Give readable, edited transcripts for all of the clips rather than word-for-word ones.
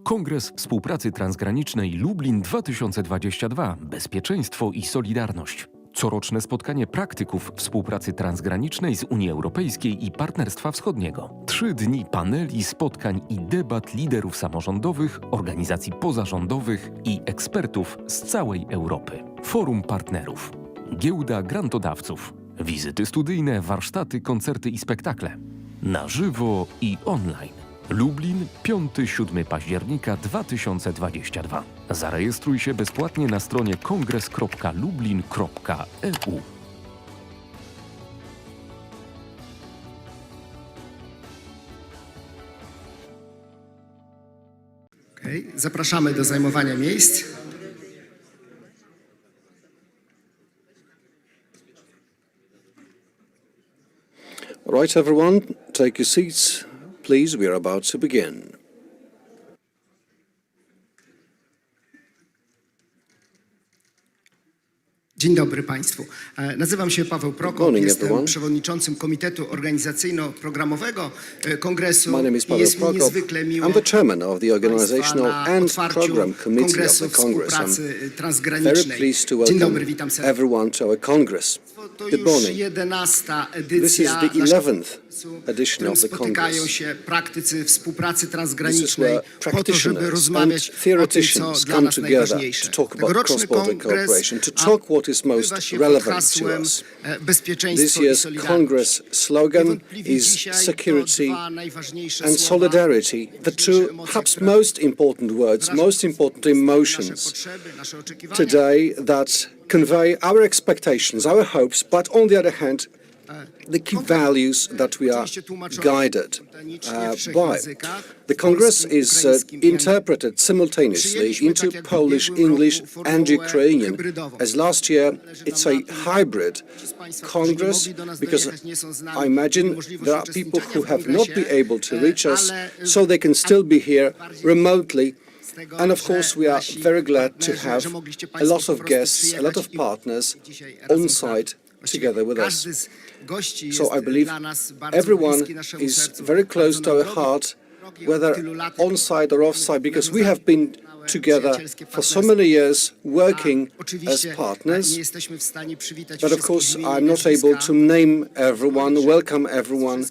Kongres Współpracy Transgranicznej Lublin 2022. Bezpieczeństwo i solidarność. Coroczne spotkanie praktyków współpracy transgranicznej z Unii Europejskiej i Partnerstwa Wschodniego. 3 dni paneli, spotkań i debat liderów samorządowych, organizacji pozarządowych i ekspertów z całej Europy. Forum partnerów. Giełda grantodawców. Wizyty studyjne, warsztaty, koncerty i spektakle. Na żywo i online. Lublin, 5-7 października 2022. Zarejestruj się bezpłatnie na stronie kongres.lublin.eu. Zapraszamy do zajmowania miejsc. Right, everyone, take your seats. Please, we are about to begin. Dzień dobry Państwu. Nazywam się Paweł Prokop, jestem przewodniczącym Komitetu Organizacyjno-Programowego Kongresu i jest mi niezwykle miło Organizational and Program Committee of the Congress. I'm very pleased to welcome everyone to our Congress. Good morning. This is the 11th edition of the Congress. Się praktycy współpracy transgranicznej where practitioners and theoreticians come together to talk about cross-border cooperation, to talk what is most relevant to us. This year's Congress slogan is security and solidarity, the two perhaps most important words, most important emotions today that convey our expectations, our hopes, but on the other hand, the key values that we are guided by. The Congress is interpreted simultaneously into Polish, English and Ukrainian. As last year, it's a hybrid Congress because I imagine there are people who have not been able to reach us, so they can still be here remotely. And of course, we are very glad to have a lot of guests, a lot of partners on site together with us. So I believe everyone is very close to our heart, whether on-site or off-site, because we have been together for so many years working as partners. But of course, I'm not able to name everyone, welcome everyone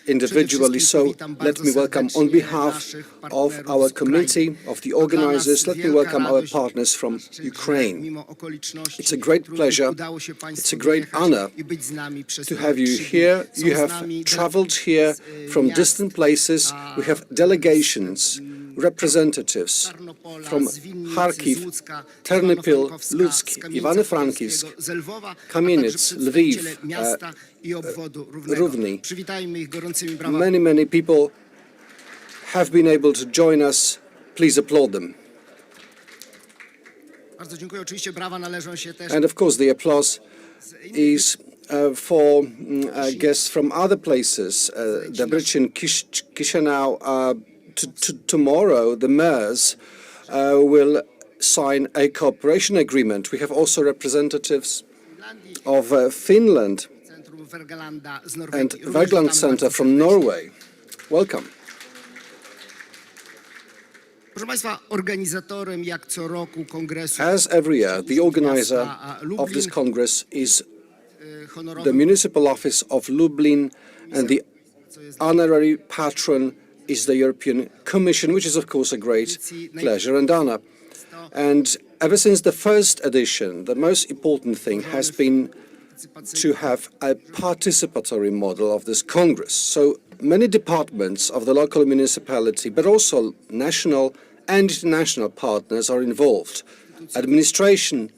individually. So let me welcome on behalf of our committee, of the organizers, let me welcome our partners from Ukraine. It's a great pleasure, it's a great honor to have you here. You have traveled here from distant places. We have delegations, representatives from Kharkiv, Ternopil, Lutsk, Ivano, Frankivsk, Kamieniec, Lviv, Rivne. Many people have been able to join us. Please applaud them. And of course the applause is for guests from other places, Debrecen, Chisinau. Tomorrow, the mayors will sign a cooperation agreement. We have also representatives of Finland and Wergeland Center from Norway. Welcome. As every year, the organizer of this Congress is the Municipal Office of Lublin, and the honorary patron is the European Commission, which is of course a great pleasure and honor. And ever since the first edition, the most important thing has been to have a participatory model of this Congress. So many departments of the local municipality, but also national and international partners are involved. Administration,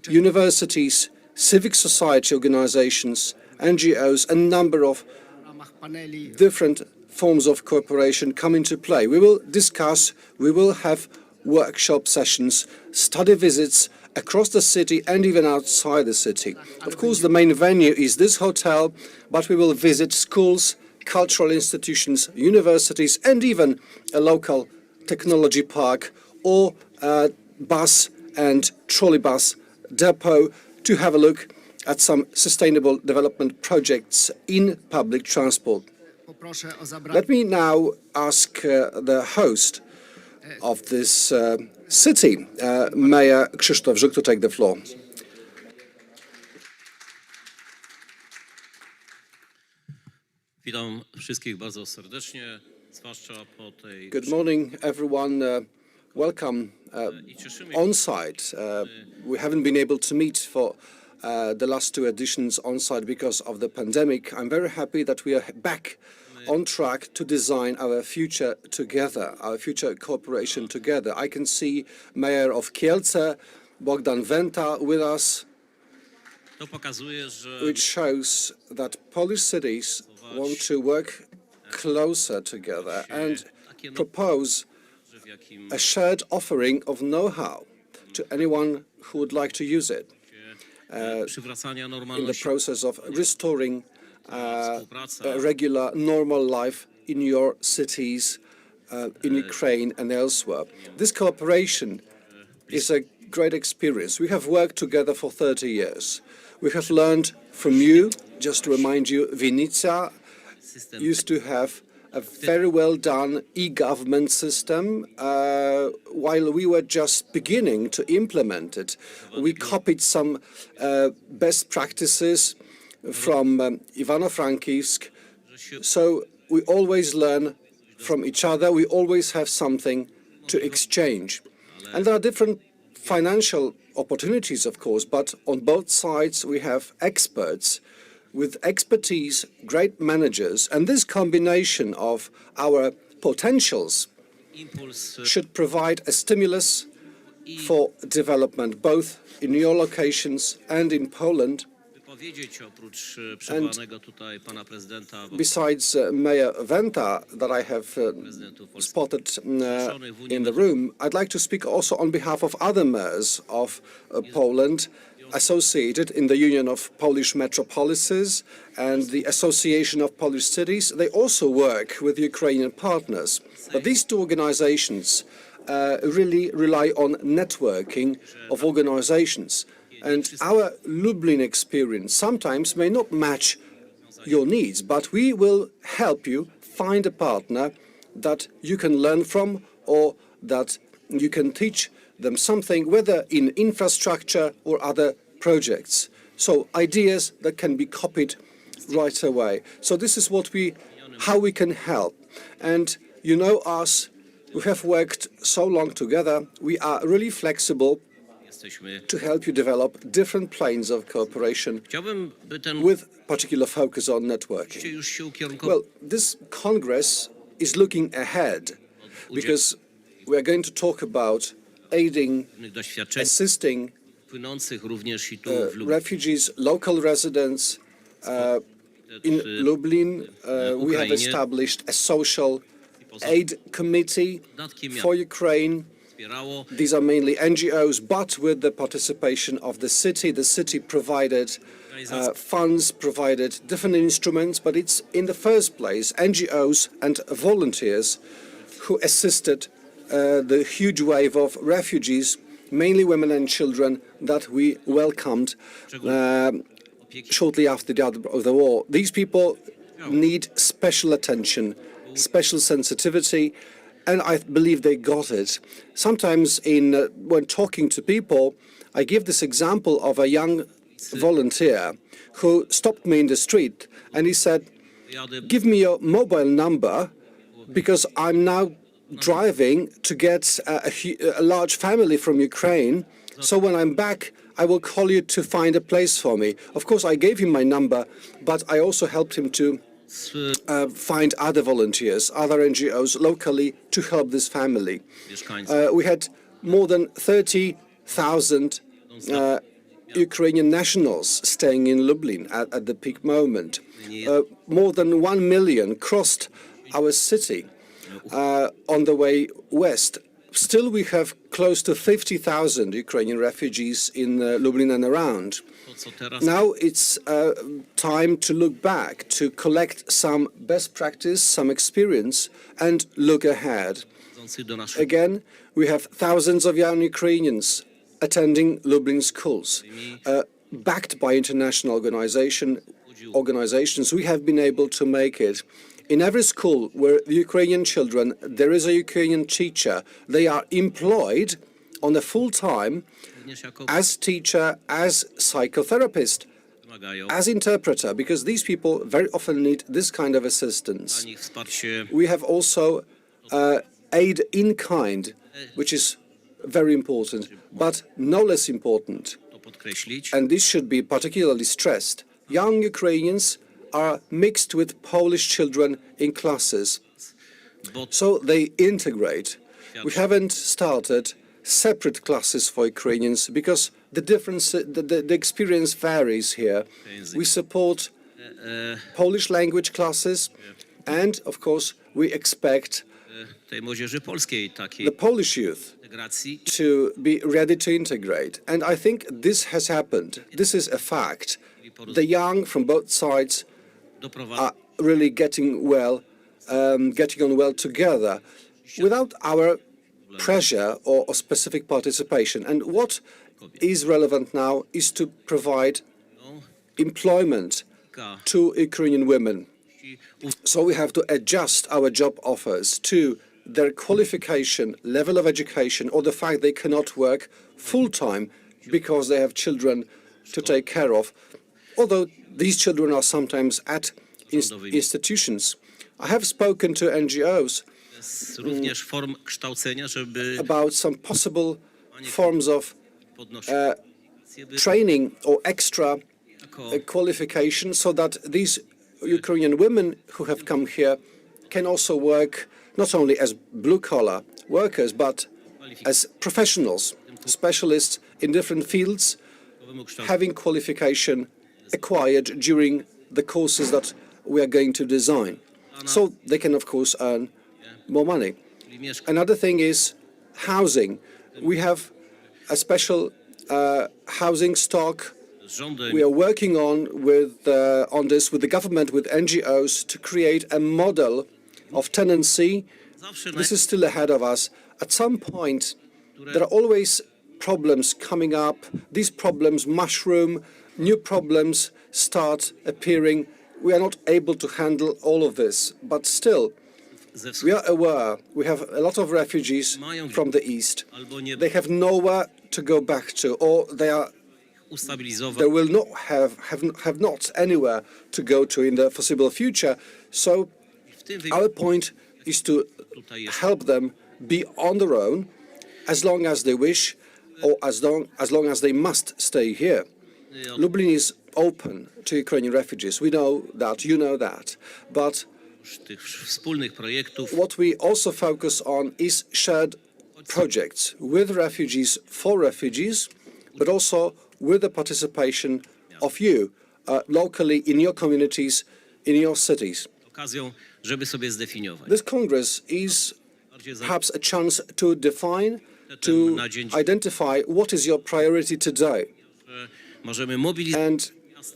universities, civic society organizations, NGOs, a number of different forms of cooperation come into play. We will discuss, we will have workshop sessions, study visits across the city and even outside the city. Of course, the main venue is this hotel, but we will visit schools, cultural institutions, universities, and even a local technology park or a bus and trolleybus depot to have a look at some sustainable development projects in public transport. Let me now ask the host of this city, Mayor Krzysztof Żuk, to take the floor. Witam wszystkich bardzo serdecznie, zwłaszcza po tej... Good morning, everyone. Welcome on site. We haven't been able to meet for the last two editions on site because of the pandemic. I'm very happy that we are back on track to design our future together, our future cooperation together. I can see Mayor of Kielce, Bogdan Wenta, with us, To pokazuje, że which shows that Polish cities want to work closer together and propose w jakim a shared offering of know-how to anyone who would like to use it przywracania in the normalności process of restoring współpraca a regular, normal life in your cities, in Ukraine and elsewhere. This cooperation is a great experience. We have worked together for 30 years. We have learned from you. Just to remind you, Vinica system used to have a very well done e-government system while we were just beginning to implement it. We copied some best practices from Ivano, Frankivsk. So we always learn from each other. We always have something to exchange. And there are different financial opportunities, of course, but on both sides we have experts with expertise, great managers, and this combination of our potentials impuls should provide a stimulus for development, both in your locations and in Poland. powiedzieć oprócz przywołanego tutaj pana prezydenta Besides Mayor Wenta, that I have spotted in the room, I'd like to speak also on behalf of other mayors of Poland associated in the Union of Polish Metropolises and the Association of Polish Cities. They also work with Ukrainian partners. But these two organizations really rely on networking of organizations. And our Lublin experience sometimes may not match your needs, but we will help you find a partner that you can learn from or that you can teach them something, whether in infrastructure or other projects. So ideas that can be copied right away. So this is how we can help. And you know us, we have worked so long together, we are really flexible jesteśmy. to help you develop different planes of cooperation Chciałbym, by ten with particular focus on networking. już się ukierunkował Well, this Congress is looking ahead because we are going to talk about aiding, pewnych doświadczeń assisting płynących również i tu w Lublinie. refugees, local residents. In Lublin, we have established a social aid committee for Ukraine. Wspierało These are mainly NGOs, but with the participation of the city. The city provided funds, provided different instruments, but it's in the first place NGOs and volunteers who assisted the huge wave of refugees, mainly women and children, that we welcomed shortly after the war. These people need special attention, special sensitivity, and I believe they got it. Sometimes when talking to people, I give this example of a young volunteer who stopped me in the street and he said, "Give me your mobile number because I'm now driving to get a large family from Ukraine. So when I'm back, I will call you to find a place for me." Of course, I gave him my number, but I also helped him to find other volunteers, other NGOs locally to help this family. We had more than 30,000 Ukrainian nationals staying in Lublin at the peak moment. More than 1 million crossed our city on the way west. Still, we have close to 50,000 Ukrainian refugees in Lublin and around. Now it's time to look back, to collect some best practice, some experience, and look ahead. Again, we have thousands of young Ukrainians attending Lublin schools. Backed by international organizations, we have been able to make it In every school where the Ukrainian children, there is a Ukrainian teacher. They are employed on a full-time as teacher, as psychotherapist, as interpreter, because these people very often need this kind of assistance. We have also aid in kind, which is very important, but no less important, and this should be particularly stressed. Young Ukrainians are mixed with Polish children in classes, so they integrate. We haven't started separate classes for Ukrainians because the experience varies here. We support Polish language classes, and of course we expect the Polish youth to be ready to integrate. And I think this has happened. This is a fact. The young from both sides are really getting on well together without our pressure or specific participation. And what is relevant now is to provide employment to Ukrainian women. So we have to adjust our job offers to their qualification, level of education, or the fact they cannot work full-time because they have children to take care of, although these children are sometimes at institutions. I have spoken to NGOs about some possible forms of training or extra qualification so that these Ukrainian women who have come here can also work not only as blue-collar workers, but as professionals, specialists in different fields, having qualification acquired during the courses that we are going to design. So they can, of course, earn more money. Another thing is housing. We have a special housing stock. We are working on this with the government, with NGOs, to create a model of tenancy. This is still ahead of us. At some point, there are always problems coming up. These problems mushroom, new problems start appearing. We are not able to handle all of this, but still, we are aware we have a lot of refugees from the east. They have nowhere to go back to, or they will not have not anywhere to go to in the foreseeable future. So our point is to help them be on their own as long as they wish, or as long as they must stay here. Lublin is open to Ukrainian refugees. We know that, you know that. But what we also focus on is shared projects with refugees, for refugees, but also with the participation of you locally in your communities, in your cities. This Congress is perhaps a chance to define, to identify what is your priority today, and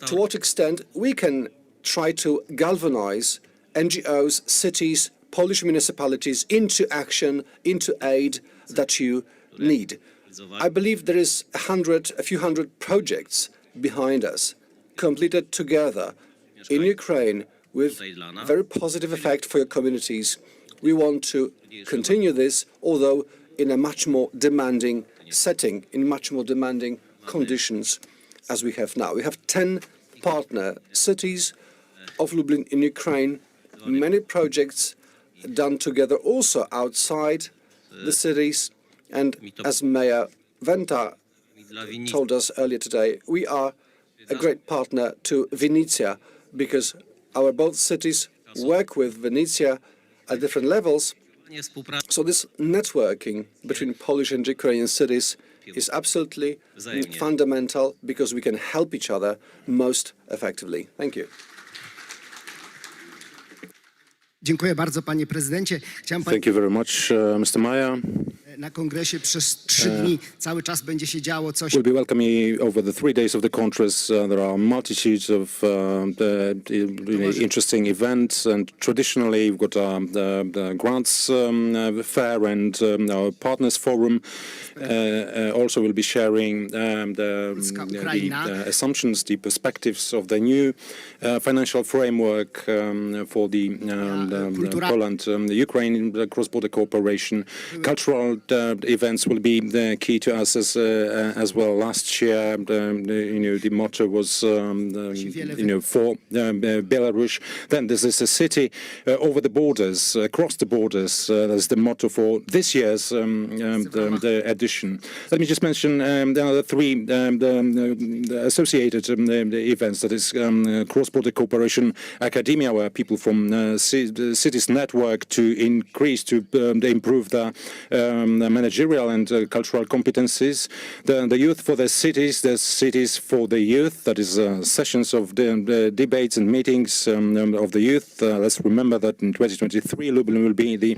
to what extent we can try to galvanize NGOs, cities, Polish municipalities into action, into aid that you need. I believe there is a few hundred projects behind us, completed together in Ukraine with very positive effect for your communities. We want to continue this, although in a much more demanding setting, in much more demanding conditions as we have now. We have 10 partner cities of Lublin in Ukraine, many projects done together also outside the cities, and as Mayor Venta told us earlier today, we are a great partner to Vinnytsia because our both cities work with Vinnytsia at different levels. So this networking between Polish and Ukrainian cities is absolutely fundamental because we can help each other most effectively. Thank you. Dziękuję bardzo, panie prezydencie. Thank you very much, Mr. Mayor. Na kongresie przez 3 dni cały czas będzie się działo coś. We'll be welcoming over the 3 days of the Congress. There are multitudes of really interesting events, and traditionally we've got the grants fair and our partners forum. Also, we'll be sharing the assumptions, the perspectives of the new financial framework for the Poland, Ukraine cross-border cooperation. Cultural events will be the key to us as well. Last year, the motto was for Belarus. Then this is a city over the borders, across the borders. That's the motto for this year's the edition. Let me just mention the other 3 the associated events. That is cross-border cooperation academia, where people from the cities network to increase, to improve the managerial and cultural competencies. The youth for the cities for the youth. That is sessions of the debates and meetings of the youth. Let's remember that in 2023, Lublin will be the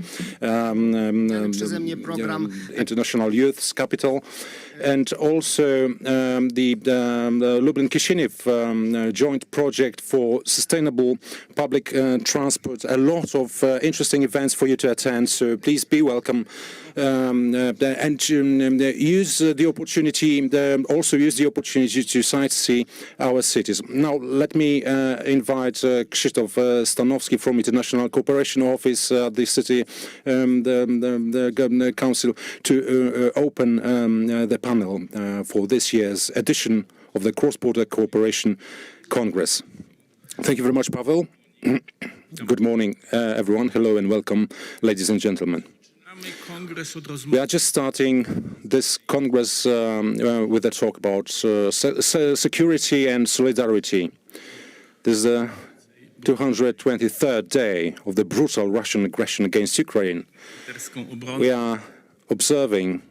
international youth's capital. And also the Lublin-Kishinev joint project for sustainable public transport. A lot of interesting events for you to attend, so please be welcome. And use the opportunity, also use the opportunity to sightsee our cities. Now, let me invite Krzysztof Stanowski from International Cooperation Office, the city, the council, to open the panel for this year's edition of the Cross-Border Cooperation Congress. Thank you very much, Paweł. Good morning, everyone. Hello and welcome, ladies and gentlemen. We are just starting this Congress with a talk about security and solidarity. This is the 223rd day of the brutal Russian aggression against Ukraine. We are observing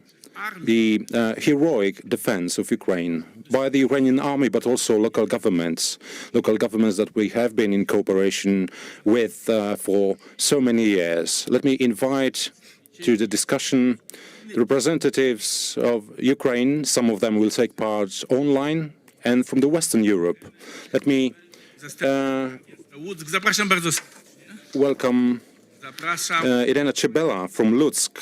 the heroic defense of Ukraine by the Ukrainian army, but also local governments that we have been in cooperation with for so many years. Let me invite to the discussion the representatives of Ukraine. Some of them will take part online, and from the Western Europe. Let me welcome Irena Czebela from Lutsk,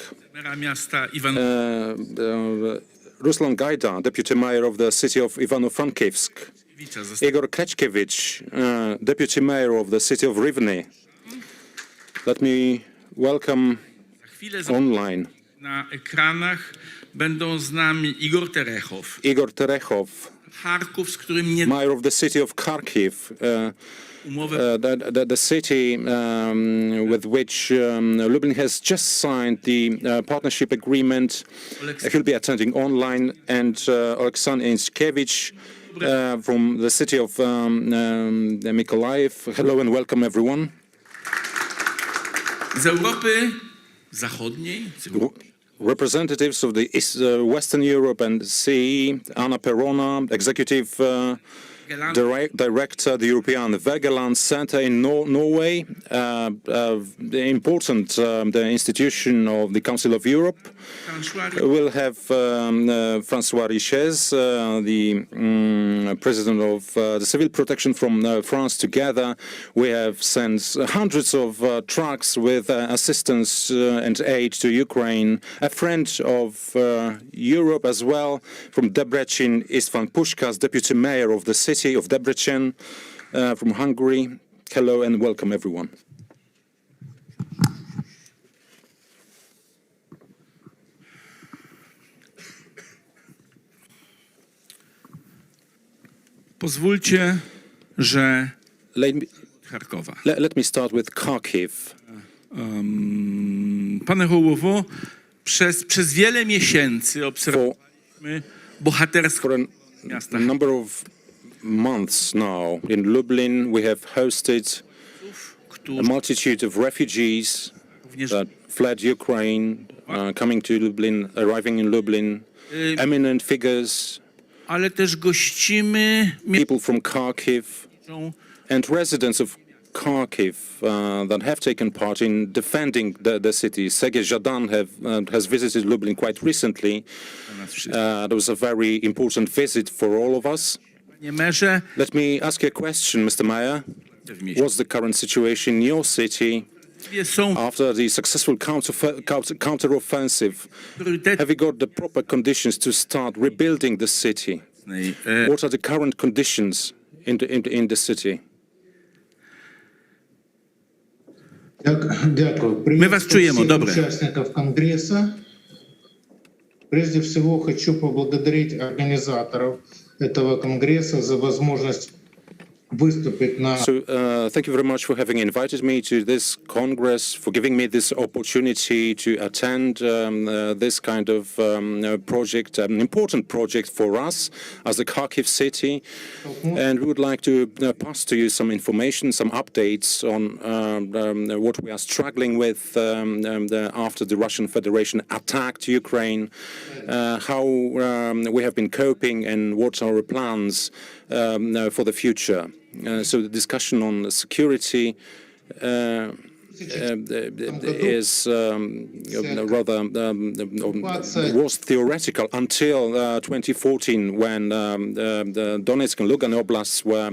Ruslan Gaida, Deputy Mayor of the city of Ivano, Frankivsk, Ihor Krechkevych, Deputy Mayor of the city of Rivne. Let me welcome online na ekranach będą z nami Ihor Terechow, Charków, Mayor of the city of Kharkiv, the city with which Lublin has just signed the partnership agreement. He'll be attending online, and Oleksandr Syenkevych from the city of Mykolaiv. Hello and welcome, everyone. Z Europy Zachodniej. Representatives of the Western Europe and CE, Anna Perona, Executive Director, the European Wergeland Center in Norway, the important the institution of the Council of Europe. We'll have François Richez, the President of the Civil Protection from France. Together, we have sent hundreds of trucks with assistance and aid to Ukraine. A friend of Europe as well, from Debrecen, István Puskás, Deputy Mayor of the city of Debrecen, from Hungary. Hello and welcome, everyone. Pozwólcie, że Charkowa. Let me start with Kharkiv. Panie Hołowo, przez wiele miesięcy obserwowaliśmy bohaterską miasta. A number of months now in Lublin we have hosted a multitude of refugees that fled Ukraine, coming to Lublin, arriving in Lublin, eminent figures, ale też gościmy people from Kharkiv and residents of Kharkiv that have taken part in defending the city. Sergei Zhadan has visited Lublin quite recently. It was a very important visit for all of us. Let me ask you a question, Mr. Mayor. What's the current situation in your city after the successful counter-offensive? Have you got the proper conditions to start rebuilding the city? What are the current conditions in the city? Мы вас чуем, добре. Участников Конгресса. Прежде всего хочу поблагодарить организаторов этого Конгресса за возможность выступить на... So, thank you very much for having invited me to this Congress, for giving me this opportunity to attend this kind of project, an important project for us as the Kharkiv city. And we would like to pass to you some information, some updates on what we are struggling with after the Russian Federation attacked Ukraine, how we have been coping and what are our plans for the future. So the discussion on security is rather was theoretical until 2014, when the Donetsk and Lugan oblasts were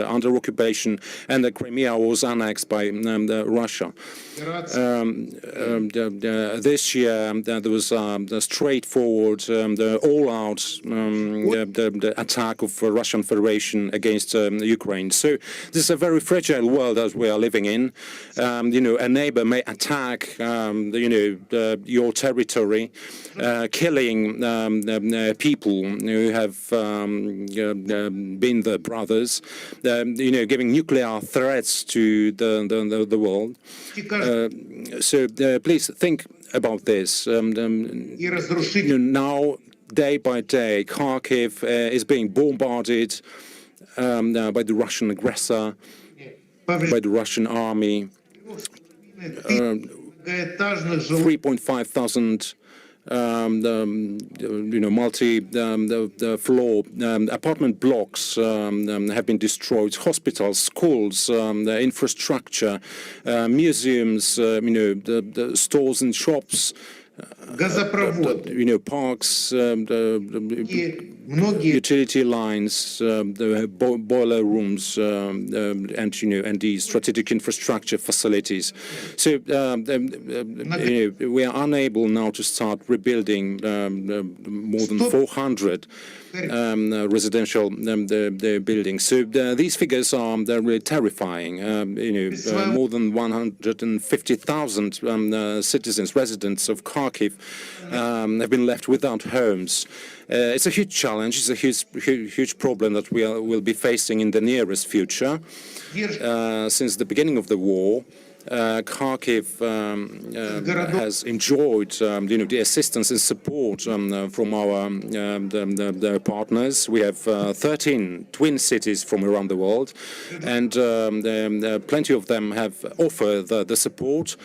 under occupation and the Crimea was annexed by Russia. This year there was the straightforward, the all-out the attack of the Russian Federation against Ukraine. So this is a very fragile world that we are living in. A neighbor may attack, your territory, killing people who have been the brothers, giving nuclear threats to the world. So please think about this. Now, day by day, Kharkiv is being bombarded by the Russian aggressor, by the Russian army. 3,500 multi-floor apartment blocks have been destroyed. Hospitals, schools, infrastructure, museums, the stores and shops. Parks, utility lines, the boiler rooms, and the strategic infrastructure facilities. So we are unable now to start rebuilding more than 400 residential buildings. So these figures are really terrifying. More than 150,000 citizens, residents of Kharkiv, have been left without homes. It's a huge challenge. It's a huge problem that we will be facing in the nearest future. Since the beginning of the war, Kharkiv has enjoyed, the assistance and support from our the partners. We have 13 twin cities from around the world, and plenty of them have offered the support.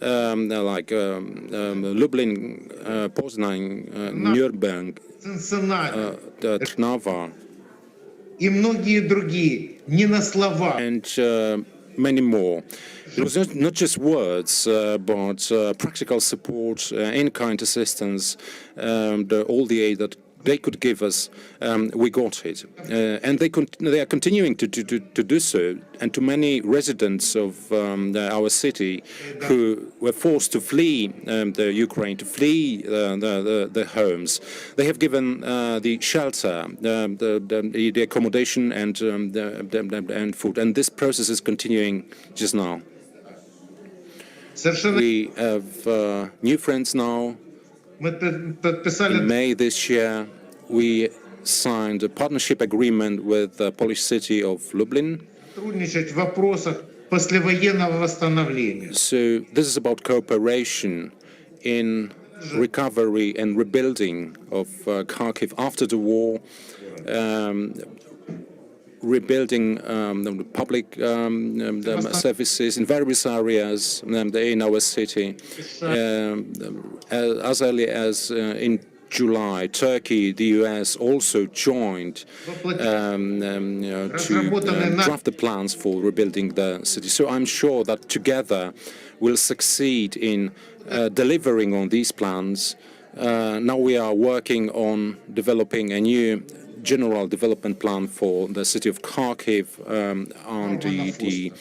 Like Lublin, Poznan, Nuremberg, Trnava, and many more. It was not just words, but practical support, in-kind assistance, all the aid that they could give us. We got it, and they are continuing to do so. And to many residents of our city who were forced to flee the Ukraine, to flee the homes, they have given the shelter, the accommodation, and food. And this process is continuing just now. We have new friends now. In May this year, we signed a partnership agreement with the Polish city of Lublin. So this is about cooperation in recovery and rebuilding of Kharkiv after the war, rebuilding the public services in various areas in our city, as early as in July, Turkey, the US also joined to draft the plans for rebuilding the city. So I'm sure that together we'll succeed in delivering on these plans. Now we are working on developing a new general development plan for the city of Kharkiv under the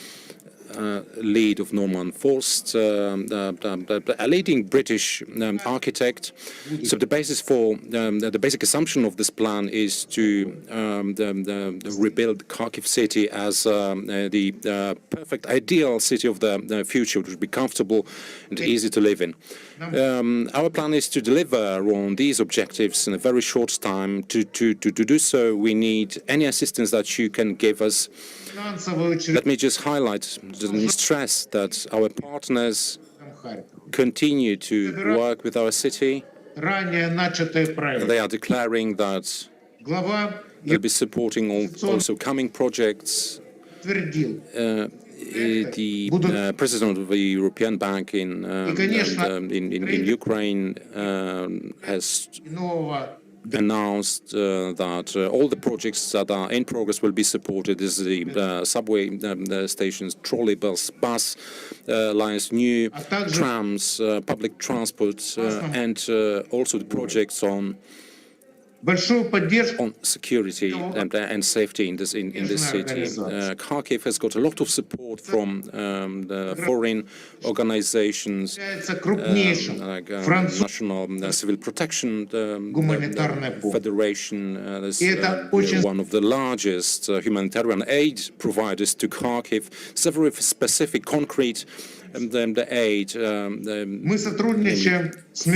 lead of Perona-Fjeldstad, a leading British architect. So the basis for the basic assumption of this plan is to rebuild Kharkiv city as the perfect ideal city of the future, which would be comfortable and easy to live in. Our plan is to deliver on these objectives in a very short time. To do so, we need any assistance that you can give us. Let me just highlight and stress that our partners continue to work with our city. They are declaring that they'll be supporting also coming projects. The president of the European Bank in Ukraine has announced that all the projects that are in progress will be supported. This is the subway stations, trolleybus, bus lines, new trams, public transport, and also the projects on security and safety in this city. Kharkiv has got a lot of support from the foreign organizations like National Civil Protection Federation. Is one of the largest humanitarian aid providers to Kharkiv. It's a very specific, concrete the aid,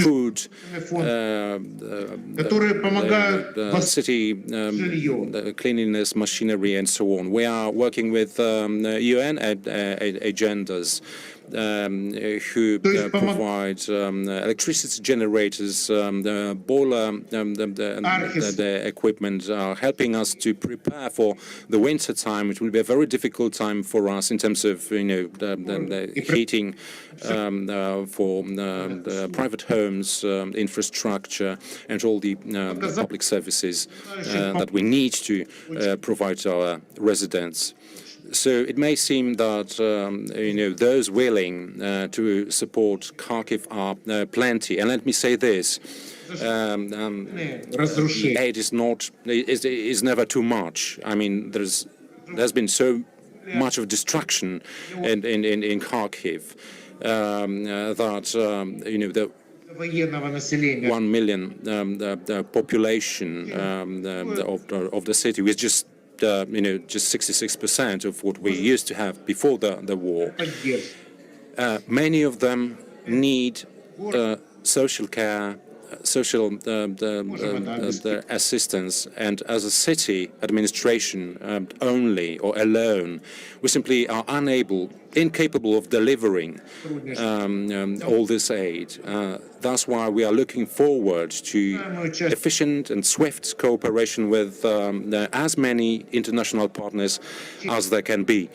food, the city, the cleanliness, machinery, and so on. We are working with UN agendas who provide electricity generators, the boiler, the equipment, are helping us to prepare for the winter time. It will be a very difficult time for us in terms of the heating for the private homes, infrastructure, and all the public services that we need to provide to our residents. So it may seem that those willing to support Kharkiv are plenty. And let me say this: aid is never too much. I mean, there's been so much of destruction in Kharkiv that the 1 million the population of the city was just 66% of what we used to have before the war. Many of them need social care, social assistance, and as a city administration only or alone, we simply are incapable of delivering all this aid. That's why we are looking forward to efficient and swift cooperation with as many international partners as there can be.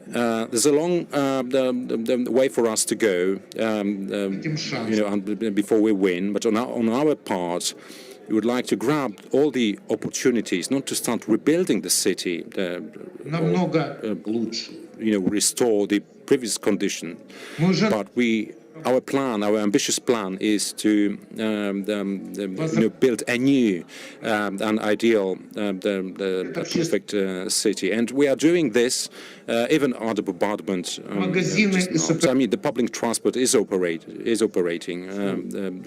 There's a long way for us to go, before we win. But on our part, we would like to grab all the opportunities, not to start rebuilding the city, restore the previous condition, but our plan, our ambitious plan, is to build a new and ideal, perfect city, and we are doing this even under bombardment. I mean, the public transport is operating.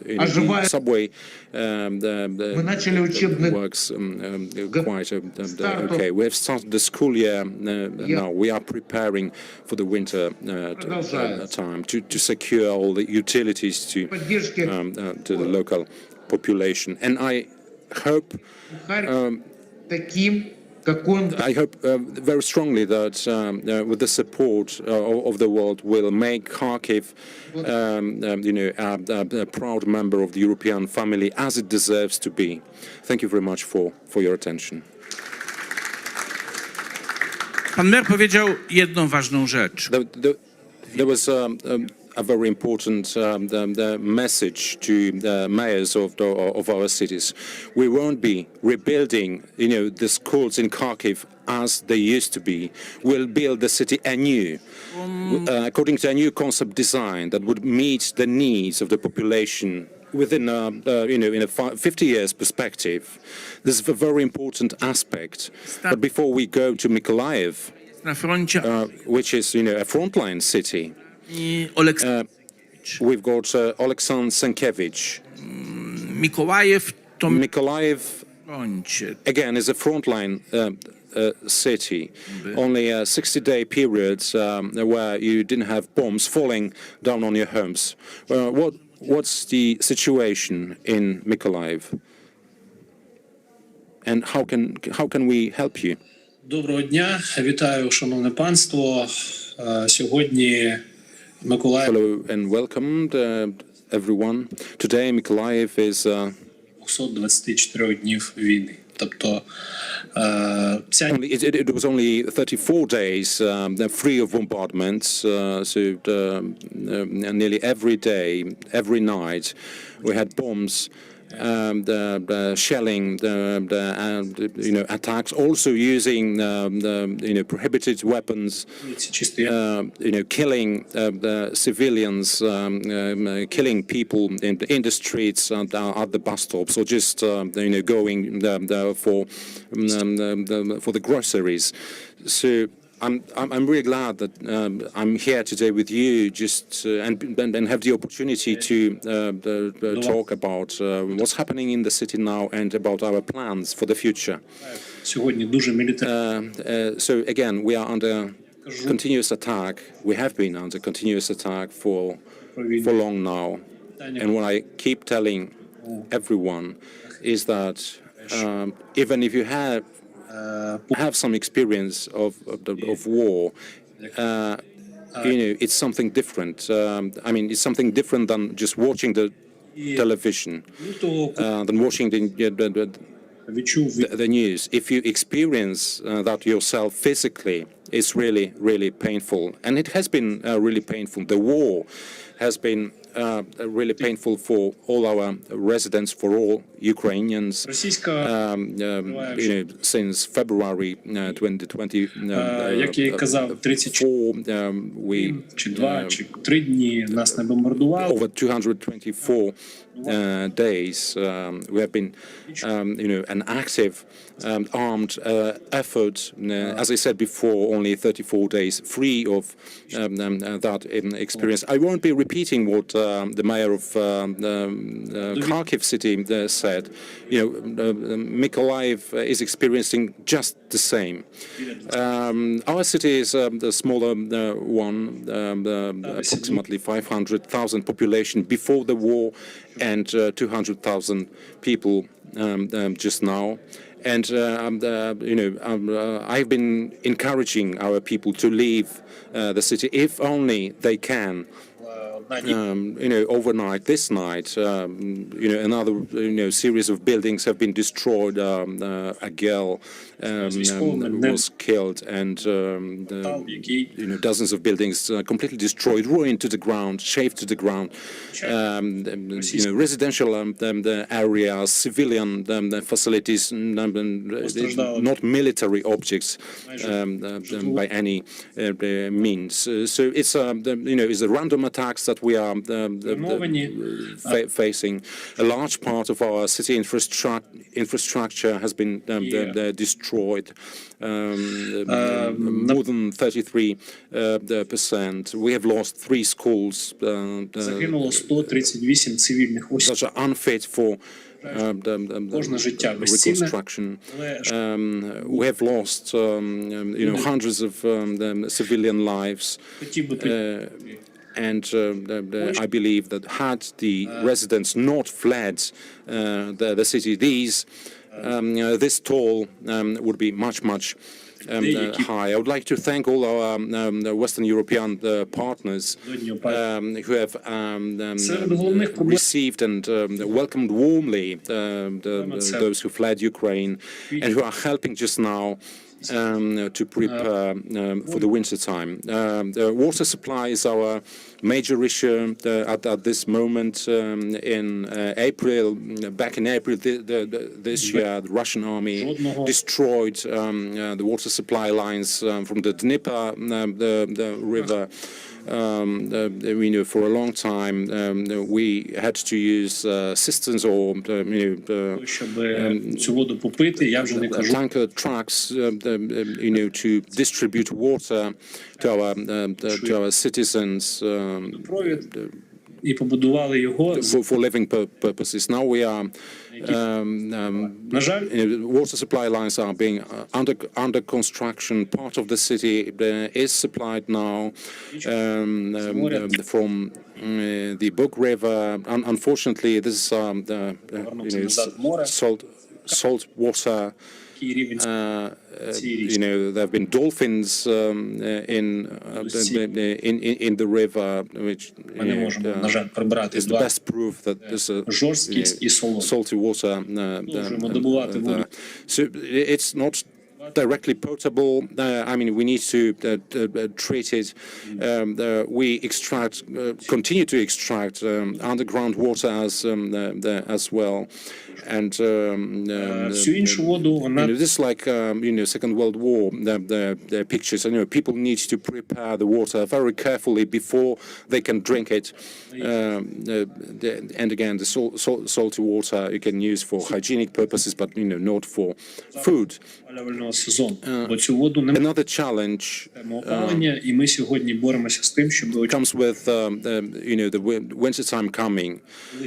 The subway works quite okay. We have started the school year now. We are preparing for the winter time to secure all the utilities to the local population. And I hope very strongly that with the support of the world, will make Kharkiv a proud member of the European family, as it deserves to be. Thank you very much for your attention. Pan mer powiedział jedną ważną rzecz. There was a very important the message to the mayors of our cities. We won't be rebuilding, the schools in Kharkiv as they used to be. We'll build the city anew, according to a new concept design that would meet the needs of the population within in a 50 years perspective. This is a very important aspect. But before we go to Mykolaiv, which is a frontline city, we've got Oleksandr Syenkevych. Mykolaiv again is a frontline city. Only a 60-day period where you didn't have bombs falling down on your homes. What's the situation in Mykolaiv, and how can we help you? Доброго дня, вітаю, шановне панство. Сьогодні Миколаїв. Hello and welcome everyone. Today Mykolaiv is 224 днів війни. Тобто it was only 34 days free of bombardments. So nearly every day, every night, we had bombs, the shelling, attacks, also using prohibited weapons, killing the civilians, killing people in the streets and at the bus stops, or just going for the groceries. So I'm really glad that I'm here today with you, just and have the opportunity to talk about what's happening in the city now and about our plans for the future. So again, we are under continuous attack. We have been under continuous attack for long now, and what I keep telling everyone is that even if you have some experience of war, it's something different. I mean, it's something different than just watching the television, than watching the news. If you experience that yourself physically, it's really, really painful. And it has been really painful. The war has been really painful for all our residents, for all Ukrainians, since February 2024, we over 224 days we have been an active armed effort, as I said before, only 34 days free of that experience. I won't be repeating what the mayor of Kharkiv city said. Mykolaiv is experiencing just the same. Our city is the smaller one, approximately 500,000 population before the war, and 200,000 people just now. And I've been encouraging our people to leave the city if only they can. Overnight, this night, another series of buildings have been destroyed. A girl was killed, and dozens of buildings completely destroyed, ruined to the ground, shaved to the ground. Residential areas, civilian facilities, not military objects by any means. So it's the random attacks that we are facing. A large part of our city infrastructure has been destroyed, more than 33%. We have lost 3 schools that are unfit for reconstruction. We have lost hundreds of civilian lives. And I believe that had the residents not fled the city, this toll would be much high. I would like to thank all our Western European partners who have received and welcomed warmly those who fled Ukraine and who are helping just now to prepare for the winter time. The water supply is our major issue at this moment. Back in April this year, the Russian army destroyed the water supply lines from the Dnieper, the river. For a long time, we had to use cisterns or tanker trucks, to distribute water to our citizens for living purposes. Now we are water supply lines are being under construction. Part of the city is supplied now from the Bug River. Unfortunately, this is salt water. There have been dolphins in the river, which is the best proof that there's salty water. So it's not directly potable. We need to treat it. We continue to extract underground water as well. And this is like Second World War. The pictures. People need to prepare the water very carefully before they can drink it. And again, the salty water you can use for hygienic purposes, but not for food. Another challenge comes with the winter time coming.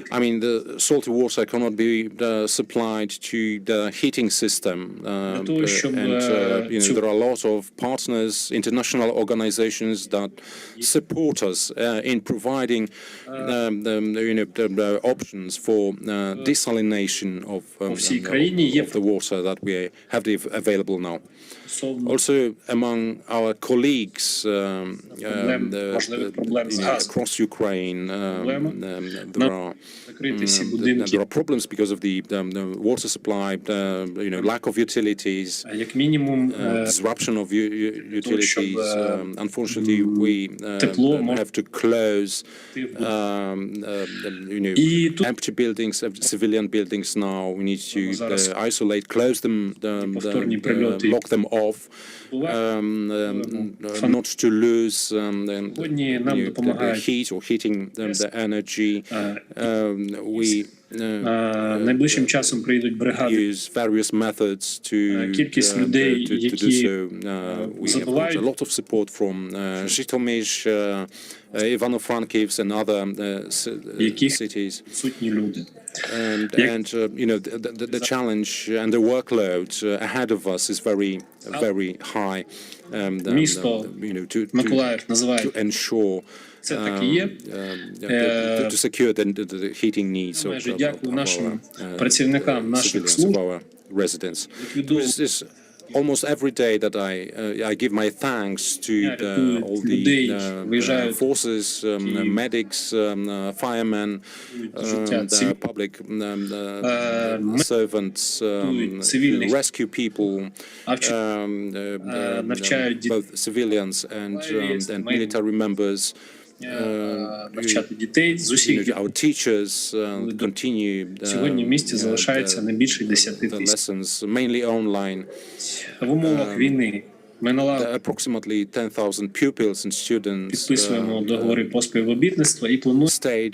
The salty water cannot be supplied to the heating system, and there are a lot of partners, international organizations that support us in providing the options for desalination of the water that we have available now. Also, among our colleagues across Ukraine, there are problems because of the water supply, lack of utilities, disruption of utilities. Unfortunately, we have to close empty buildings, civilian buildings now. We need to isolate, close them, lock them off, not to lose the heat or heating the energy. We найближчим часом прийдуть бригади. Use various methods to do so. We have got a lot of support from Žitomiž, Ivano, Frankivsk, and other cities. And the challenge and the workload ahead of us is very, very high. To ensure. To secure the heating needs of our residents. This almost every day that I give my thanks to all the forces, medics, firemen, public servants, rescue people, both civilians and military members. Our teachers continue the lessons mainly online. Approximately 10,000 pupils and students stayed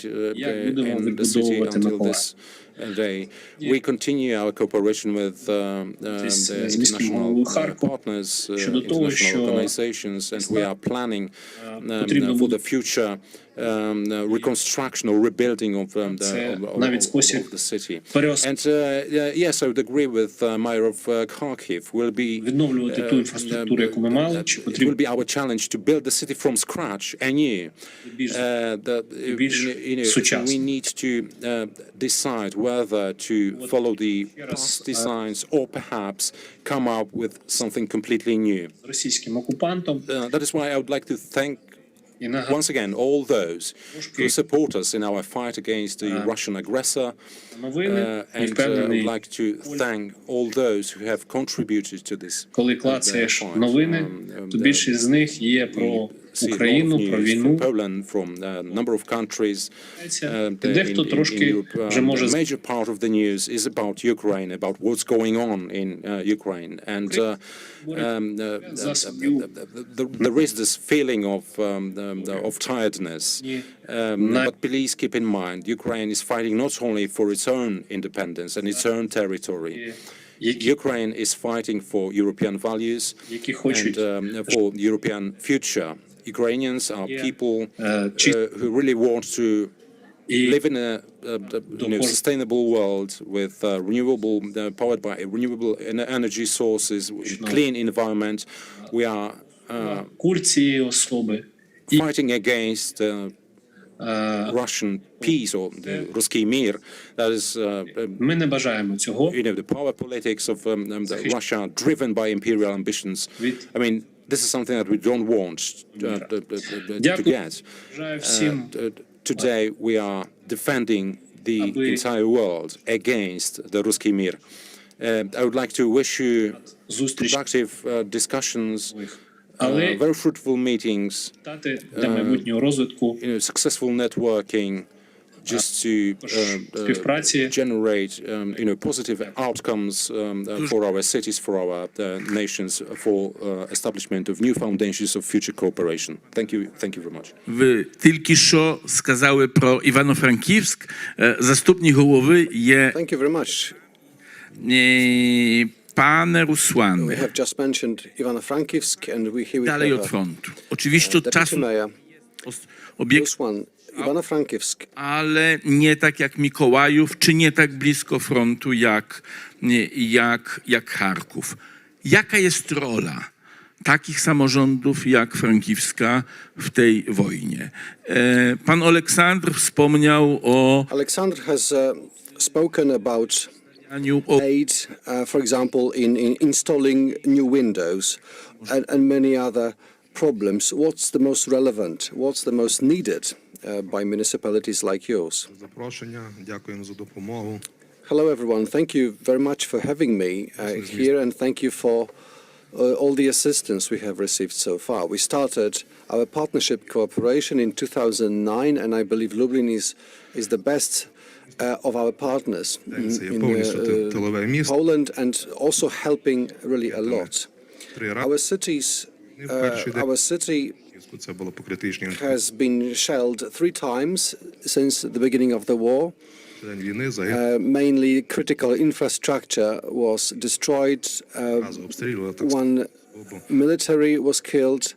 in the city until this day. We continue our cooperation with international partners, international organizations, and we are planning for the future reconstruction or rebuilding of the city. And yes, I would agree with Mayor of Kharkiv. It will be our challenge to build the city from scratch anew. We need to decide whether to follow the past designs or perhaps come up with something completely new. That is why I would like to thank once again, all those who support us in our fight against the Russian aggressor, and I would like to thank all those who have contributed to this. Коли клацаєш новини, то більшість з них є про Україну, про війну. From a number of countries Дехто трошки вже може major part of the news is about Ukraine, about what's going on in Ukraine, and there is this feeling of tiredness. But please keep in mind, Ukraine is fighting not only for its own independence and its own territory. Ukraine is fighting for European values and for European future. Ukrainians are people who really want to live in a sustainable world with renewable, powered by renewable energy sources, clean environment. We are fighting against Russian peace or the Ruski Mir. That is, Ми не бажаємо цього. the power politics of Russia driven by imperial ambitions. I mean, this is something that we don't want to get. Today we are defending the entire world against the Ruski Mir. I would like to wish you productive discussions, very fruitful meetings, для майбутнього розвитку, successful networking, just to generate positive outcomes for our cities, for our nations, for establishment of new foundations of future cooperation. Thank you very much. Ви тільки що сказали про Івано-Франківськ. Заступник голови є Thank you very much. Пане Руслане. We have just mentioned Ivano-Frankivsk, and here we Dalej have od frontu. Oczywiście od Deputy czasu Mayor Ruslan. Ivano-Frankivsk, ale nie tak jak Mikołajów, czy nie tak blisko frontu jak Charków. Jaka jest rola takich samorządów jak Frankivska w tej wojnie? Pan Oleksandr wspomniał o Oleksandr has spoken about aid, for example, in installing new windows and many other problems. What's the most relevant? What's the most needed by municipalities like yours? Hello, everyone. Thank you very much for having me here, and thank you for all the assistance we have received so far. We started our partnership cooperation in 2009, and I believe Lublin is the best of our partners in Poland, and also helping really a lot. Our city has been shelled 3 times since the beginning of the war. Mainly critical infrastructure was destroyed. 1 military was killed.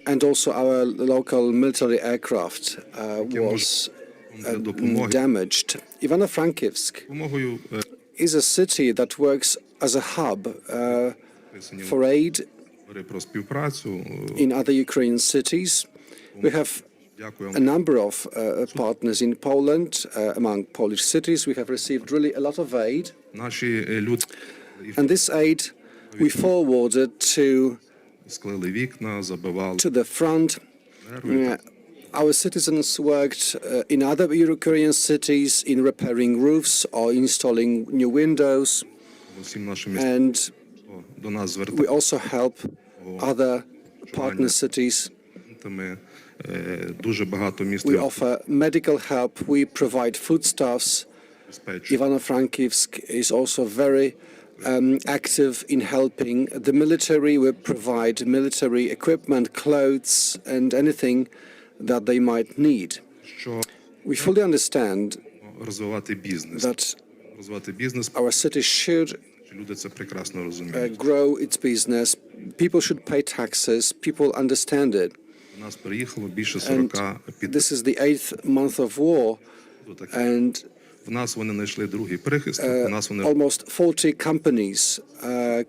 And also our local military aircraft was damaged. Ivano-Frankivsk is a city that works as a hub for aid in other Ukrainian cities. We have a number of partners in Poland, among Polish cities. We have received really a lot of aid. And this aid we forwarded to the front. Our citizens worked in other Ukrainian cities in repairing roofs or installing new windows. And we also help other partner cities. We offer medical help. We provide foodstuffs. Ivano-Frankivsk is also very active in helping the military. We provide military equipment, clothes, and anything that they might need. We fully understand that our city should grow its business. People should pay taxes. People understand it. And this is the 8th month of war, and almost 40 companies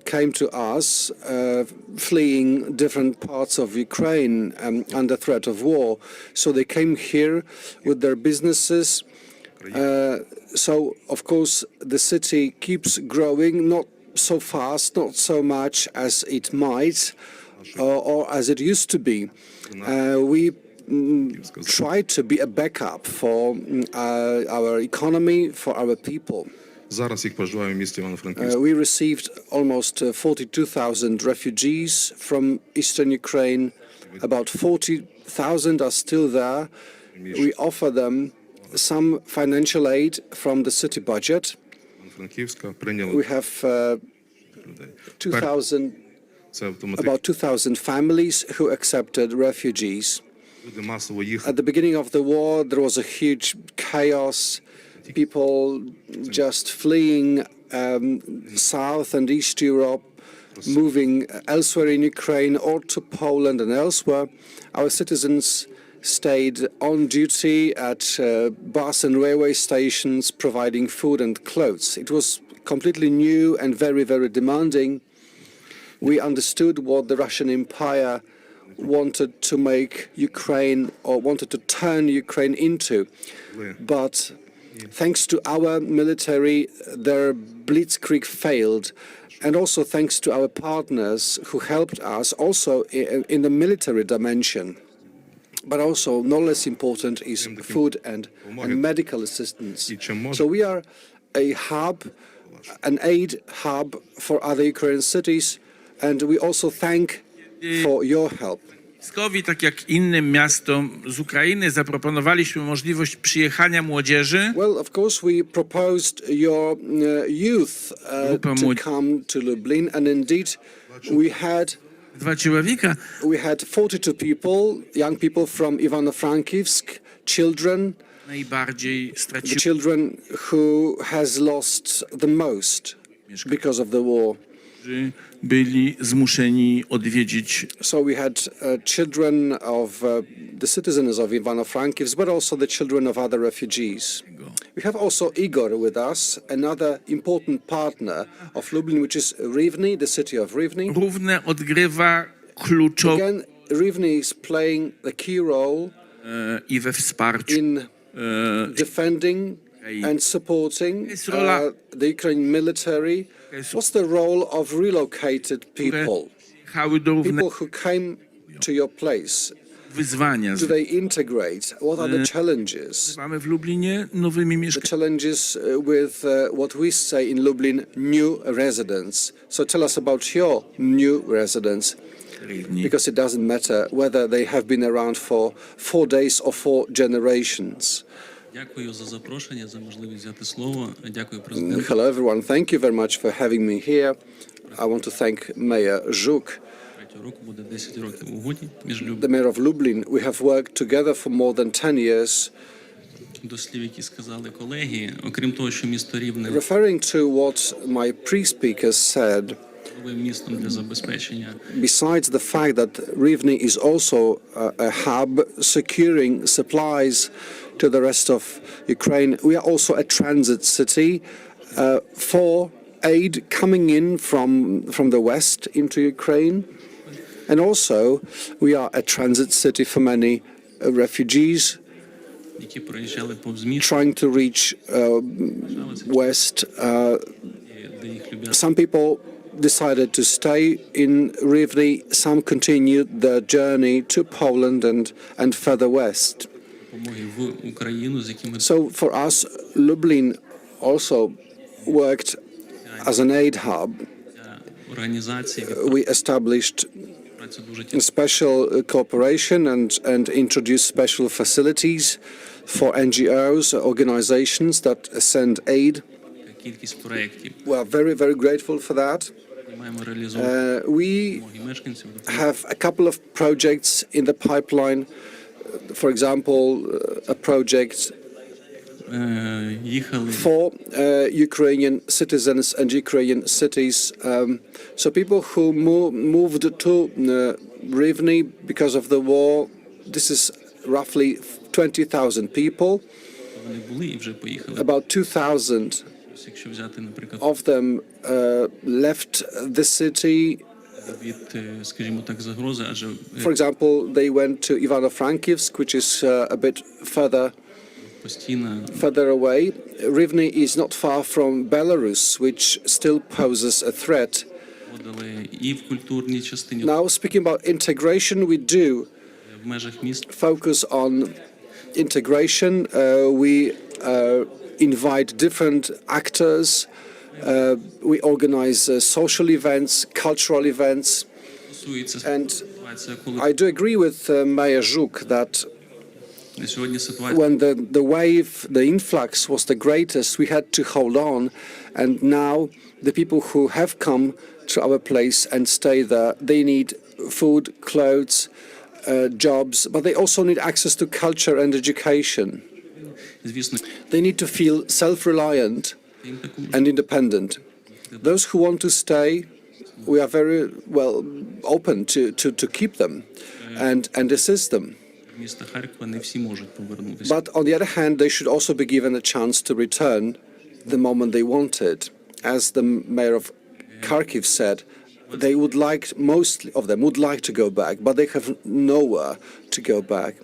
came to us fleeing different parts of Ukraine under threat of war. So they came here with their businesses. So, of course, the city keeps growing, not so fast, not so much as it might or as it used to be. We try to be a backup for our economy, for our people. We received almost 42,000 refugees from eastern Ukraine. About 40,000 are still there. We offer them some financial aid from the city budget. We have about 2,000 families who accepted refugees. At the beginning of the war, there was a huge chaos, people just fleeing South and East Europe, moving elsewhere in Ukraine or to Poland and elsewhere. Our citizens stayed on duty at bus and railway stations, providing food and clothes. It was completely new and very, very demanding. We understood what the Russian Empire wanted to make Ukraine or wanted to turn Ukraine into. But thanks to our military, their blitzkrieg failed. And also thanks to our partners who helped us also in the military dimension. But also, no less important, is food and medical assistance. So we are a hub, an aid hub for other Ukrainian cities, and we also thank for your help. Puskowi, tak jak innym miastom z Ukrainy, zaproponowaliśmy możliwość przyjechania młodzieży. Well, of course, we proposed your youth to come to Lublin, and indeed, we had 42 people, young people from Ivano, Frankivsk, children, the children who has lost the most because of the war. Byli zmuszeni odwiedzić. So we had children of the citizens of Ivano-Frankivsk, but also the children of other refugees. We have also Ihor with us, another important partner of Lublin, which is Rivne, the city of Rivne. Rivne odgrywa kluczową. Again, Rivne is playing a key role I we wsparciu. In defending and supporting the Ukrainian military. What's the role of relocated people? People who came to your place. Do they integrate? What are the challenges? The challenges with what we say in Lublin, new residents. So tell us about your new residents, because it doesn't matter whether they have been around for 4 days or 4 generations. Hello everyone, thank you very much for having me here. I want to thank Mayor Żuk, the mayor of Lublin. We have worked together for more than 10 years. Referring to what my pre-speakers said, besides the fact that Rivne is also a hub securing supplies to the rest of Ukraine, we are also a transit city for aid coming in from the west into Ukraine. And also, we are a transit city for many refugees trying to reach west. Some people decided to stay in Rivne, some continued their journey to Poland and further west. So for us, Lublin also worked as an aid hub. We established special cooperation and introduced special facilities for NGOs, organizations that send aid. We are very, very grateful for that. We have a couple of projects in the pipeline. For example, a project for Ukrainian citizens and Ukrainian cities. So people who moved to Rivne because of the war, this is roughly 20,000 people. About 2,000 of them left the city. For example, they went to Ivano-Frankivsk, which is a bit further Further away, Rivne is not far from Belarus, which still poses a threat. Now, speaking about integration, we do focus on integration. We invite different actors. We organize social events, cultural events. And I do agree with Mayor Żuk that when the wave, the influx was the greatest, we had to hold on. And now the people who have come to our place and stay there, they need food, clothes, jobs, but they also need access to culture and education. They need to feel self-reliant and independent. Those who want to stay, we are very well open to keep them and assist them. But on the other hand, they should also be given a chance to return the moment they want it. As the mayor of Kharkiv said, they would like, most of them would like to go back, but they have nowhere to go back.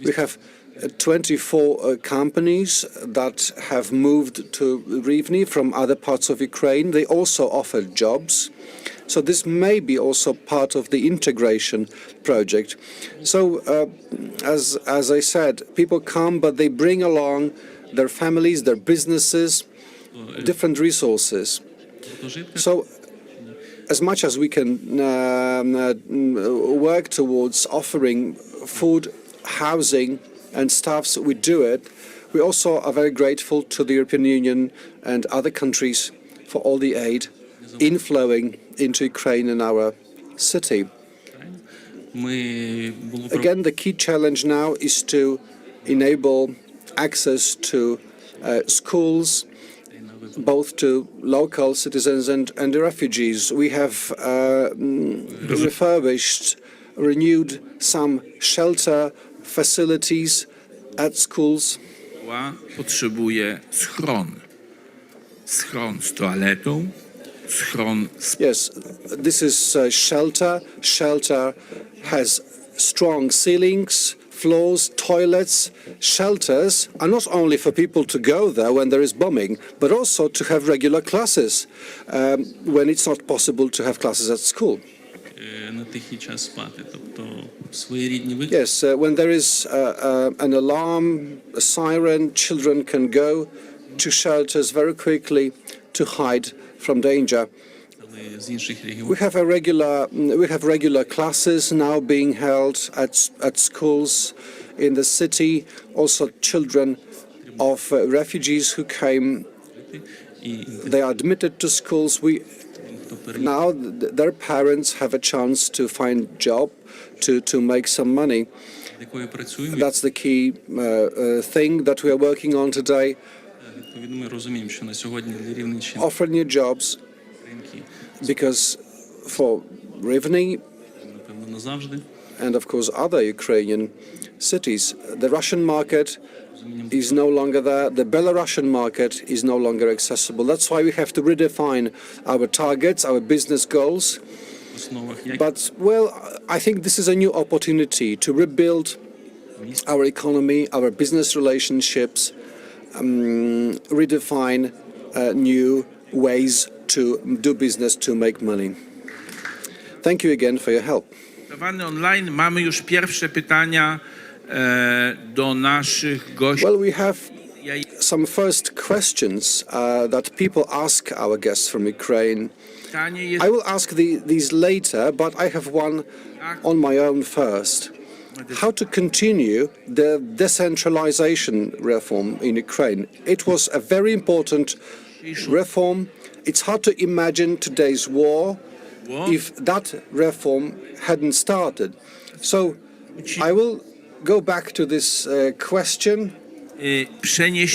We have 24 companies that have moved to Rivne from other parts of Ukraine. They also offer jobs. So this may be also part of the integration project. So, as I said, people come, but they bring along their families, their businesses, different resources. So, as much as we can work towards offering food, housing, and stuffs, we do it. We also are very grateful to the European Union and other countries for all the aid inflowing into Ukraine and our city. Again, the key challenge now is to enable access to schools, both to local citizens and the refugees. We have refurbished, renewed some shelter facilities at schools. Potrzebuje schron. Schron z toaletą, schron z... Yes, this is shelter. Shelter has strong ceilings, floors, toilets. Shelters are not only for people to go there when there is bombing, but also to have regular classes when it's not possible to have classes at school. Yes, when there is an alarm, a siren, children can go to shelters very quickly to hide from danger. We have regular classes now being held at schools in the city. Also, children of refugees who came, they are admitted to schools. Now their parents have a chance to find job, to make some money. That's the key thing that we are working on today. Offer new jobs, because for Rivne and of course other Ukrainian cities, the Russian market is no longer there. The Belarusian market is no longer accessible. That's why we have to redefine our targets, our business goals. But, well, I think this is a new opportunity to rebuild our economy, our business relationships, redefine new ways to do business, to make money. Thank you again for your help. Online mamy już pierwsze pytania do naszych gości. Well, we have some first questions that people ask our guests from Ukraine. I will ask these later, but I have one on my own first. How to continue the decentralization reform in Ukraine? It was a very important reform. It's hard to imagine today's war if that reform hadn't started. So I will go back to this question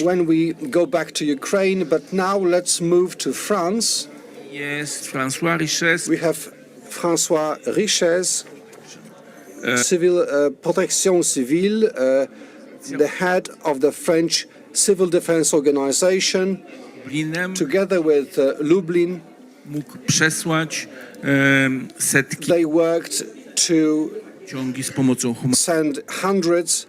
when we go back to Ukraine, but now let's move to France. Jest François Richez. We have François Richez, Protection Civile, the head of the French Civil Defense Organization, together with Lublin. Mógł przesłać setki They worked to ciągi z pomocą send hundreds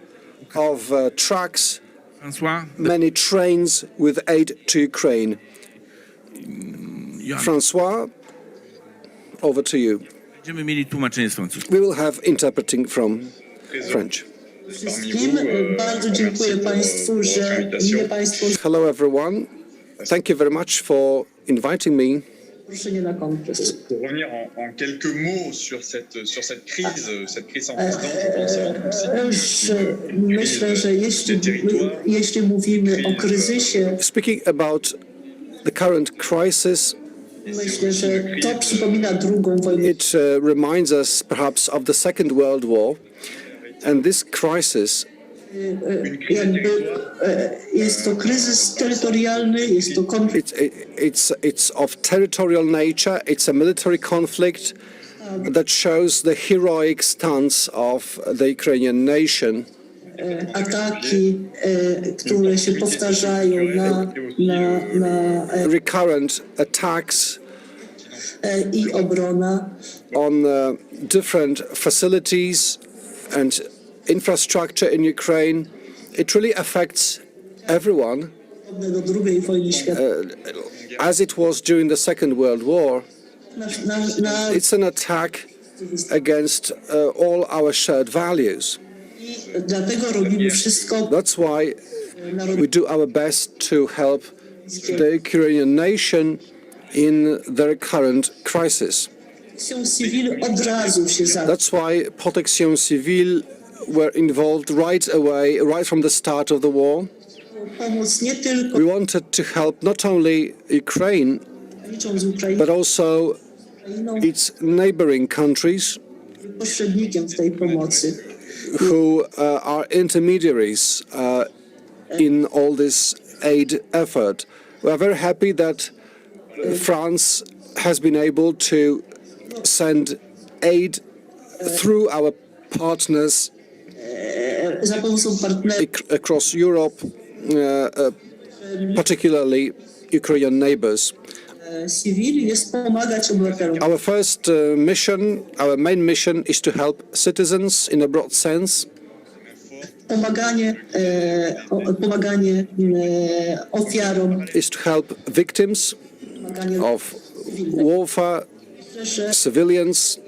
of trucks François? many trains with aid to Ukraine. Ja, François, over to you. będziemy mieli tłumaczenie z francuskiego. We will have interpreting from French. Wszystkim bardzo dziękuję Państwu, że mnie Państwo Hello, everyone. Thank you very much for inviting me. zaproszenie na kongres. Pour revenir en quelques mots sur cette crise sans précédent, je pense avant tout Myślę, że jeśli mówimy o kryzysie, Speaking about the current crisis, myślę, że to przypomina drugą wojnę. it reminds us perhaps of the Second World War. And this crisis Jakby jest to kryzys terytorialny, jest to konflikt. it's of territorial nature. It's a military conflict that shows the heroic stance of the Ukrainian nation. Ataki, które się powtarzają na Recurrent attacks i obrona. on different facilities and infrastructure in Ukraine. It really affects everyone, Do II wojny światowej. as it was during the Second World War. It's an attack against all our shared values. Dlatego robimy wszystko, That's why we do our best to help the Ukrainian nation in their current crisis. cywil od razu się That's why Protection Civile were involved right away, right from the start of the war. pomóc nie tylko We wanted to help not only Ukraine, graniczą z Ukrainą, but also its neighboring countries pośrednikiem w tej pomocy. who are intermediaries in all this aid effort. We are very happy that France has been able to send aid through our partners Za pomocą partnerów across Europe, particularly Ukrainian neighbors. cywil jest pomagać obywatelom. Our first mission, our main mission is to help citizens in a broad sense. Pomaganie ofiarom, Is to help victims of warfare, civilians.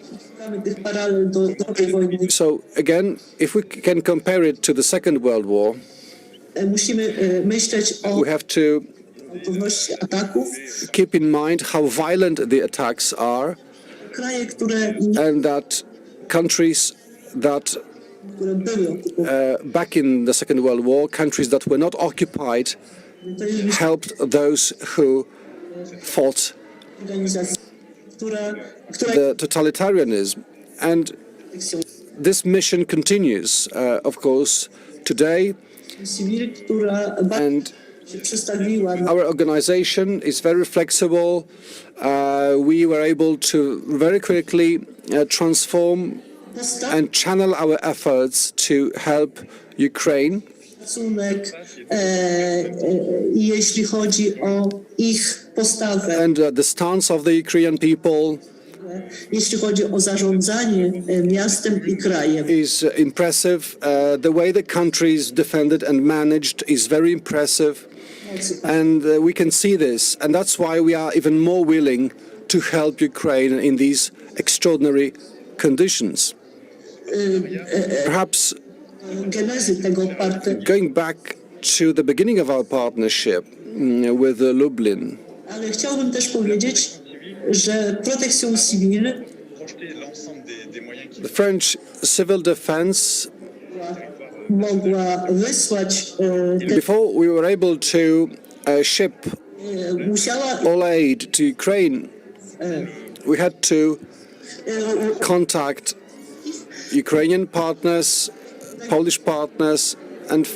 mamy tych paralel do II wojny. So again, if we can compare it to the Second World War, Musimy myśleć o we have to gwałtowności ataków. keep in mind how violent the attacks are, Kraje, które and that countries that były okupowane, back in the Second World War, countries that were not occupied helped those who fought organizacja, która the totalitarianism. And this mission continues, of course, today. cywil, która And się przestawiła our organization is very flexible. We were able to very quickly transform postaw, and channel our efforts to help Ukraine. szacunek, jeśli chodzi o ich postawę, And the stance of the Ukrainian people jeśli chodzi o zarządzanie miastem i krajem. is impressive. The way the country is defended and managed is very impressive. And we can see this. And that's why we are even more willing to help Ukraine in these extraordinary conditions. Perhaps Genezy tego going back to the beginning of our partnership with Lublin, ale chciałbym też powiedzieć, że Protection Civile the French civil defense, mogła wysłać, before we were able to ship musiała all aid to Ukraine, we had to contact Ukrainian partners, Polish partners, and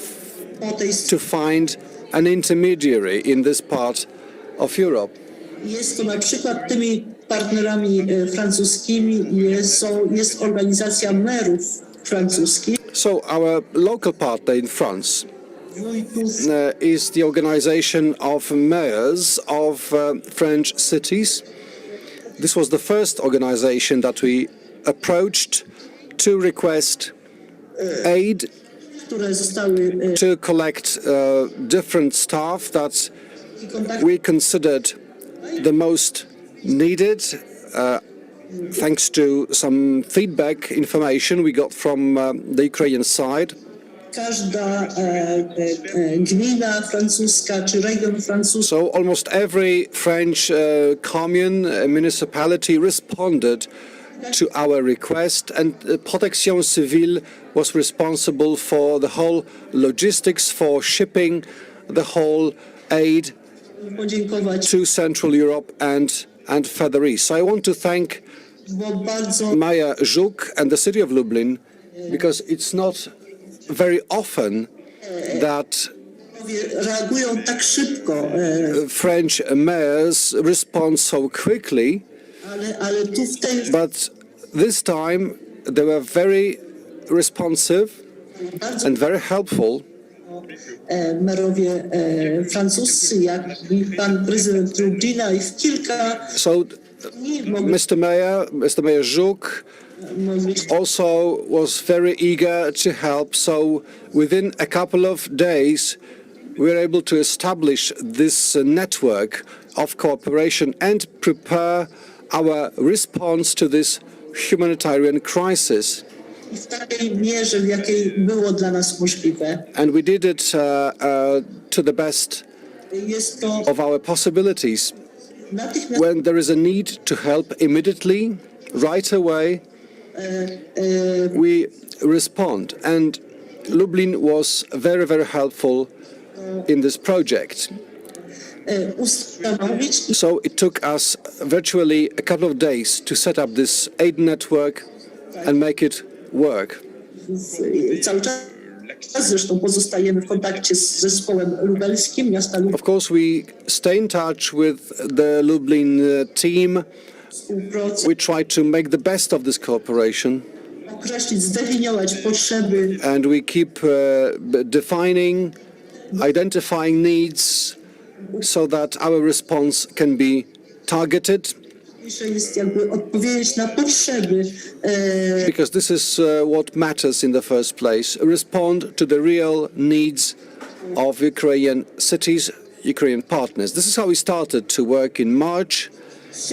po tej to find an intermediary in this part of Europe. Jest to na przykład tymi partnerami francuskimi jest organizacja merów francuskich, So our local partner in France wójtów, is the organization of mayors of French cities. This was the first organization that we approached to request aid to collect different stuff that we considered the most needed, thanks to some feedback information we got from the Ukrainian side. Każda gmina francuska czy region francuski. So almost every French commune, municipality responded to our request, and Protection Civile was responsible for the whole logistics, for shipping the whole aid to Central Europe and further east. So I want to thank Mayor Żuk and the city of Lublin, because it's not very often that French mayors respond so quickly, but this time they were very responsive and very helpful. Merowie francuscy, jak i pan prezydent Lublina, i w kilka So Mr. Mayor Żuk also was very eager to help. So within a couple of days, we were able to establish this network of cooperation and prepare our response to this humanitarian crisis. w takiej mierze, w jakiej było dla nas możliwe. And we did it to the best Jest to of our possibilities. natychmiast When there is a need to help immediately, right away, we respond. And Lublin was very, very helpful in this project. ustanowić So it took us virtually a couple of days to set up this aid network and make it work. cały czas. Zresztą pozostajemy w kontakcie z zespołem lubelskim miasta Lublin. Of course, we stay in touch with the Lublin team. We try to make the best of this cooperation, Określić, zdefiniować potrzeby, and we keep defining, identifying needs so that our response can be targeted, jest jakby odpowiedzieć na potrzeby, because this is what matters in the first place. Respond to the real needs of Ukrainian cities, Ukrainian partners. This is how we started to work in March.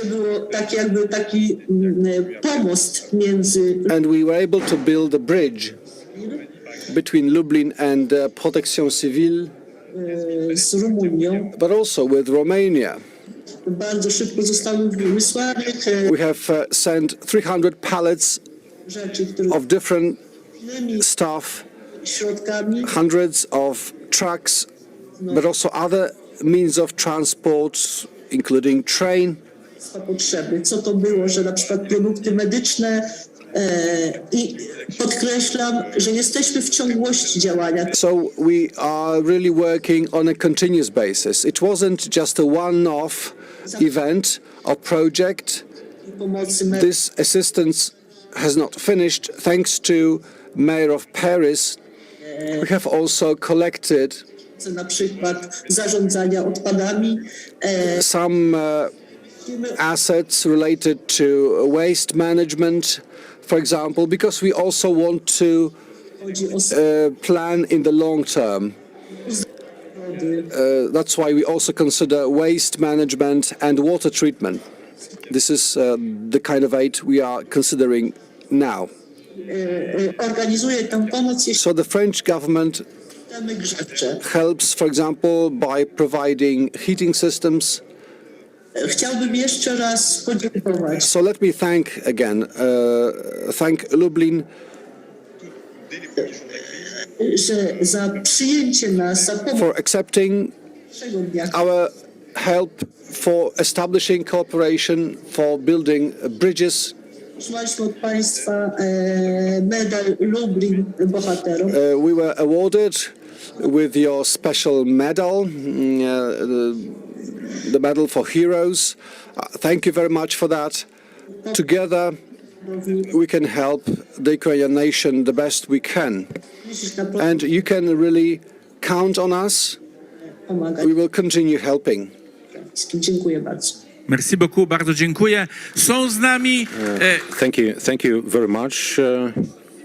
było tak jakby taki pomost między And we were able to build a bridge between Lublin and Protection Civile, z Rumunią. but also with Romania. Bardzo szybko zostały wysłanych We have sent 300 pallets rzeczy, które of different stuff, środkami, hundreds of trucks, but also other means of transport, including train. potrzeby. Co to było, że na przykład produkty medyczne i podkreślam, że jesteśmy w ciągłości działania. So we are really working on a continuous basis. It wasn't just a one-off event or project. Pomocy This assistance has not finished. Thanks to Mayor of Paris, we have also collected na przykład zarządzania odpadami. some assets related to waste management, for example, because we also want to Chodzi o plan in the long term. That's why we also consider waste management and water treatment. This is the kind of aid we are considering now. organizuje tę pomoc, jeśli So the French government mamy grzewcze. helps, for example, by providing heating systems. Chciałbym jeszcze raz podziękować So let me thank Lublin że za przyjęcie nas, za pomoc for accepting naszego dnia. our help, for establishing cooperation, for building bridges. Otrzymaliśmy od Państwa medal Lublin bohaterom. We were awarded with your special medal, the Medal for Heroes. Thank you very much for that. Together, we can help the Ukrainian nation the best we can. And you can really count on us. We will continue helping. Dziękuję bardzo. Merci beaucoup, bardzo dziękuję. Są z nami... Thank you very much.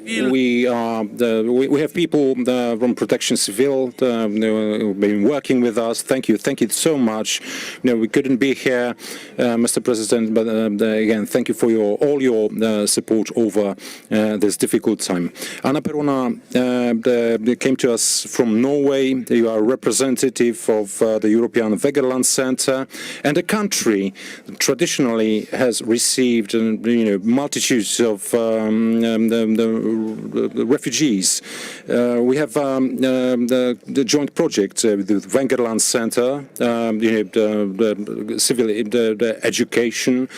We have people from Protection Civil who've been working with us. Thank you so much. We couldn't be here, Mr. President, but again, thank you for all your support over this difficult time. Anna Perona came to us from Norway. You are a representative of the European Wergeland Center, and a country traditionally has received multitudes of refugees. We have the joint project with the Wergeland Center, civil education.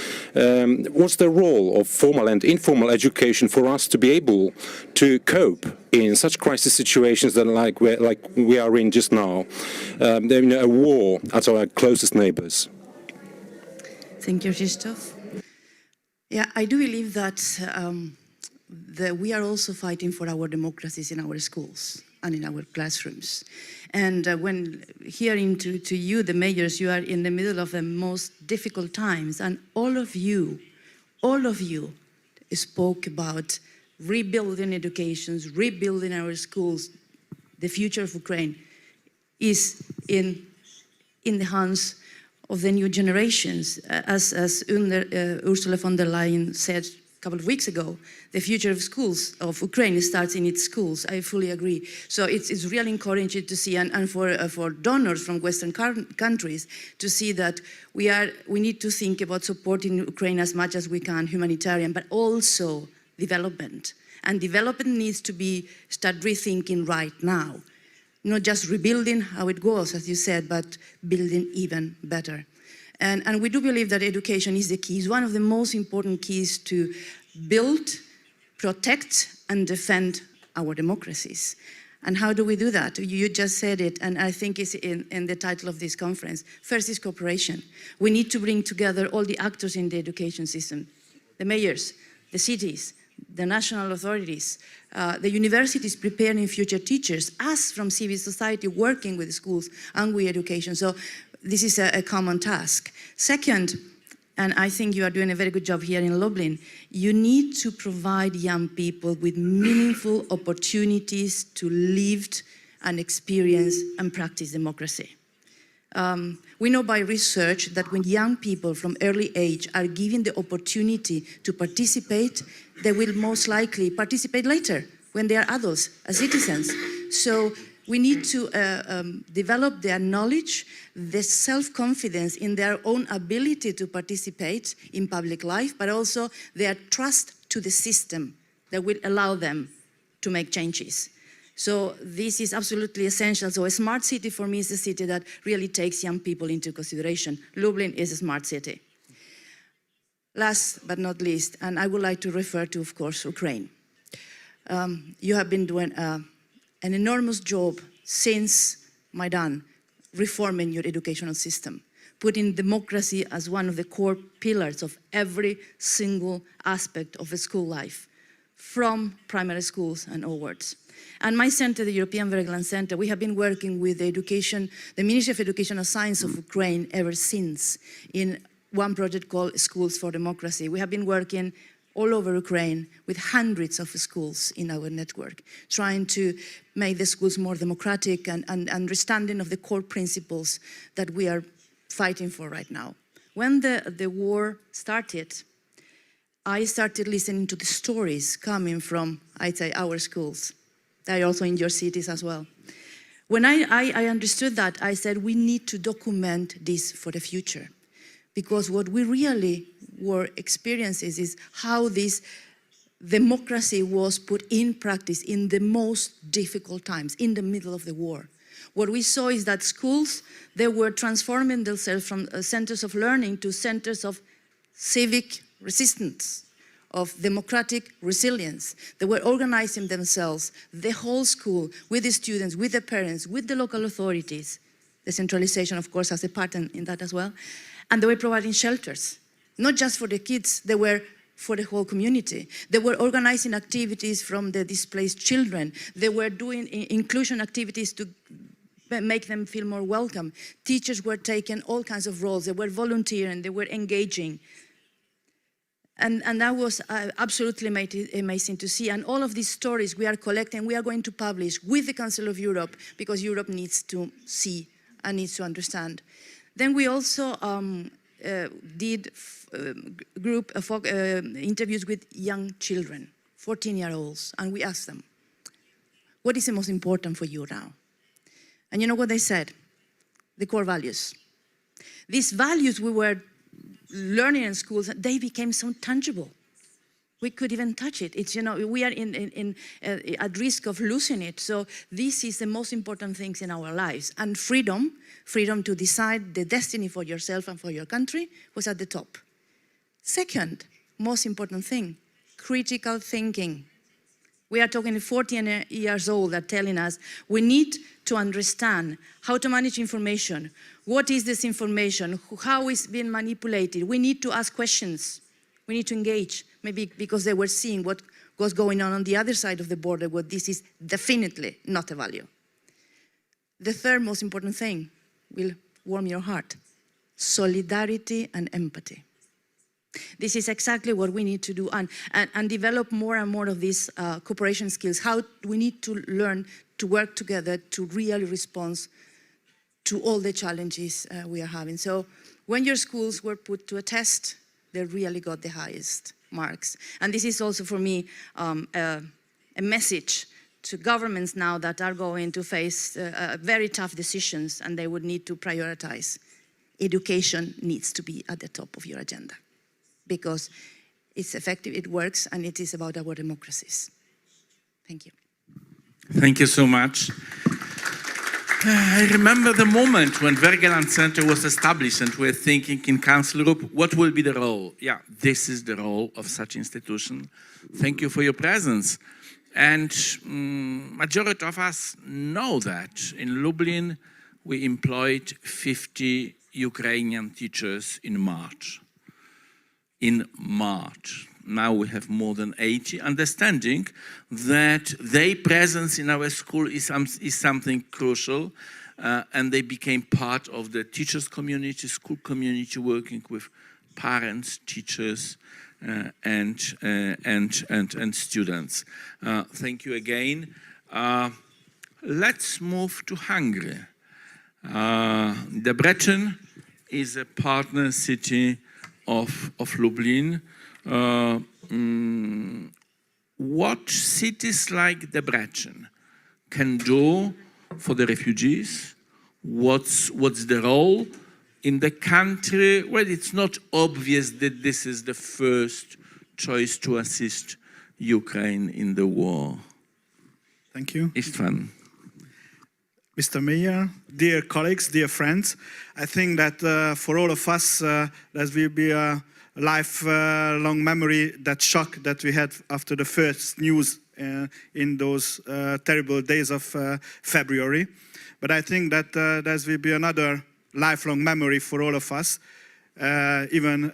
What's the role of formal and informal education for us to be able to cope in such crisis situations that like we are in just now, a war at our closest neighbors? Thank you, Krzysztof. Yeah, I do believe that we are also fighting for our democracies in our schools and in our classrooms. And when hearing to you, the mayors, you are in the middle of the most difficult times, and all of you spoke about rebuilding educations, rebuilding our schools. The future of Ukraine is in the hands of the new generations. As Ursula von der Leyen said a couple of weeks ago, the future of schools of Ukraine starts in its schools. I fully agree. So it's really encouraging to see, and for donors from Western countries to see that we need to think about supporting Ukraine as much as we can, humanitarian, but also development. And development needs to start rethinking right now. Not just rebuilding how it goes, as you said, but building even better. And we do believe that education is the key. It's one of the most important keys to build, protect, and defend our democracies. And how do we do that? You just said it, and I think it's in the title of this conference. First is cooperation. We need to bring together all the actors in the education system, the mayors, the cities, the national authorities, the universities preparing future teachers, us from civil society working with schools and with education. So this is a common task. Second, and I think you are doing a very good job here in Lublin, you need to provide young people with meaningful opportunities to live and experience and practice democracy. We know by research that when young people from early age are given the opportunity to participate, they will most likely participate later when they are adults, as citizens. So we need to develop their knowledge, their self-confidence in their own ability to participate in public life, but also their trust to the system that will allow them to make changes. So this is absolutely essential. So a smart city for me is a city that really takes young people into consideration. Lublin is a smart city. Last but not least, and I would like to refer to, of course, Ukraine. You have been doing an enormous job since Maidan, reforming your educational system, putting democracy as one of the core pillars of every single aspect of a school life, from primary schools and onwards. And my center, the European Wergeland Center, we have been working with the Ministry of Education and Science of Ukraine ever since in one project called Schools for Democracy. We have been working all over Ukraine with hundreds of schools in our network, trying to make the schools more democratic and understanding of the core principles that we are fighting for right now. When the war started, I started listening to the stories coming from, I'd say, our schools. They are also in your cities as well. When I understood that, I said, we need to document this for the future. Because what we really were experiencing is how this democracy was put in practice in the most difficult times, in the middle of the war. What we saw is that schools, they were transforming themselves from centers of learning to centers of civic resistance, of democratic resilience. They were organizing themselves, the whole school, with the students, with the parents, with the local authorities. The centralization, of course, has a part in that as well. And they were providing shelters, not just for the kids, they were for the whole community. They were organizing activities from the displaced children. They were doing inclusion activities to make them feel more welcome. Teachers were taking all kinds of roles. They were volunteering, they were engaging. And that was absolutely amazing to see. And all of these stories we are collecting, we are going to publish with the Council of Europe, because Europe needs to see and needs to understand. Then we also did group interviews with young children, 14-year-olds, and we asked them, what is the most important for you now? And you know what they said? The core values. These values we were learning in schools, they became so tangible. We could even touch it. It's, you know, we are at risk of losing it. So this is the most important things in our lives. And freedom to decide the destiny for yourself and for your country was at the top. Second, most important thing, critical thinking. We are talking 14 years old that telling us we need to understand how to manage information. What is this information? How is it being manipulated? We need to ask questions. We need to engage, maybe because they were seeing what was going on the other side of the border, where this is definitely not a value. The third most important thing will warm your heart: solidarity and empathy. This is exactly what we need to do and develop more and more of these cooperation skills. How we need to learn to work together to really respond to all the challenges we are having. So when your schools were put to a test, they really got the highest marks. And this is also for me a message to governments now that are going to face very tough decisions, and they would need to prioritize. Education needs to be at the top of your agenda, because it's effective, it works, and it is about our democracies. Thank you. Thank you so much. I remember the moment when Wergeland Center was established and we're thinking in Council Europe, what will be the role? Yeah, this is the role of such institution. Thank you for your presence. And majority of us know that in Lublin we employed 50 Ukrainian teachers in March. Now we have more than 80, understanding that their presence in our school is something crucial, and they became part of the teachers community, school community, working with parents, teachers, and students. Thank you again. Let's move to Hungary. Debrecen is a partner city of Lublin. What cities like Debrecen can do for the refugees? What's the role in the country where it's not obvious that this is the first choice to assist Ukraine in the war? Thank you. István. Mr. Mayor, dear colleagues, dear friends, I think that for all of us, there will be a lifelong memory, that shock that we had after the first news in those terrible days of February. But I think that there will be another lifelong memory for all of us, even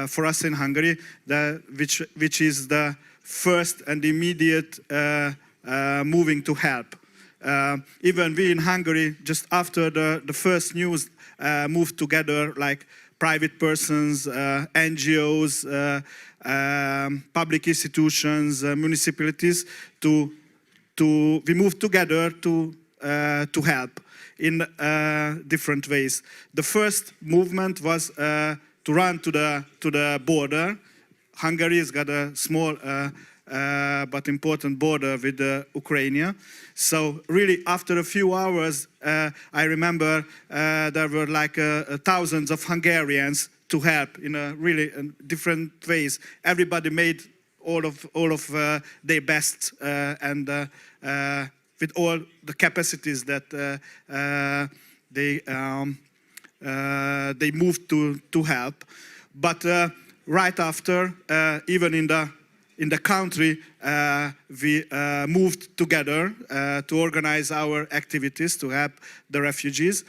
for us in Hungary, which is the first and immediate moving to help. Even we in Hungary, just after the first news, moved together like private persons, NGOs, public institutions, municipalities, we moved together to help in different ways. The first movement was to run to the border. Hungary has got a small but important border with Ukraine. So really, after a few hours, I remember there were like thousands of Hungarians to help in really different ways. Everybody made all of their best, and with all the capacities that they moved to help. But right after, even in the country, we moved together to organize our activities to help the refugees.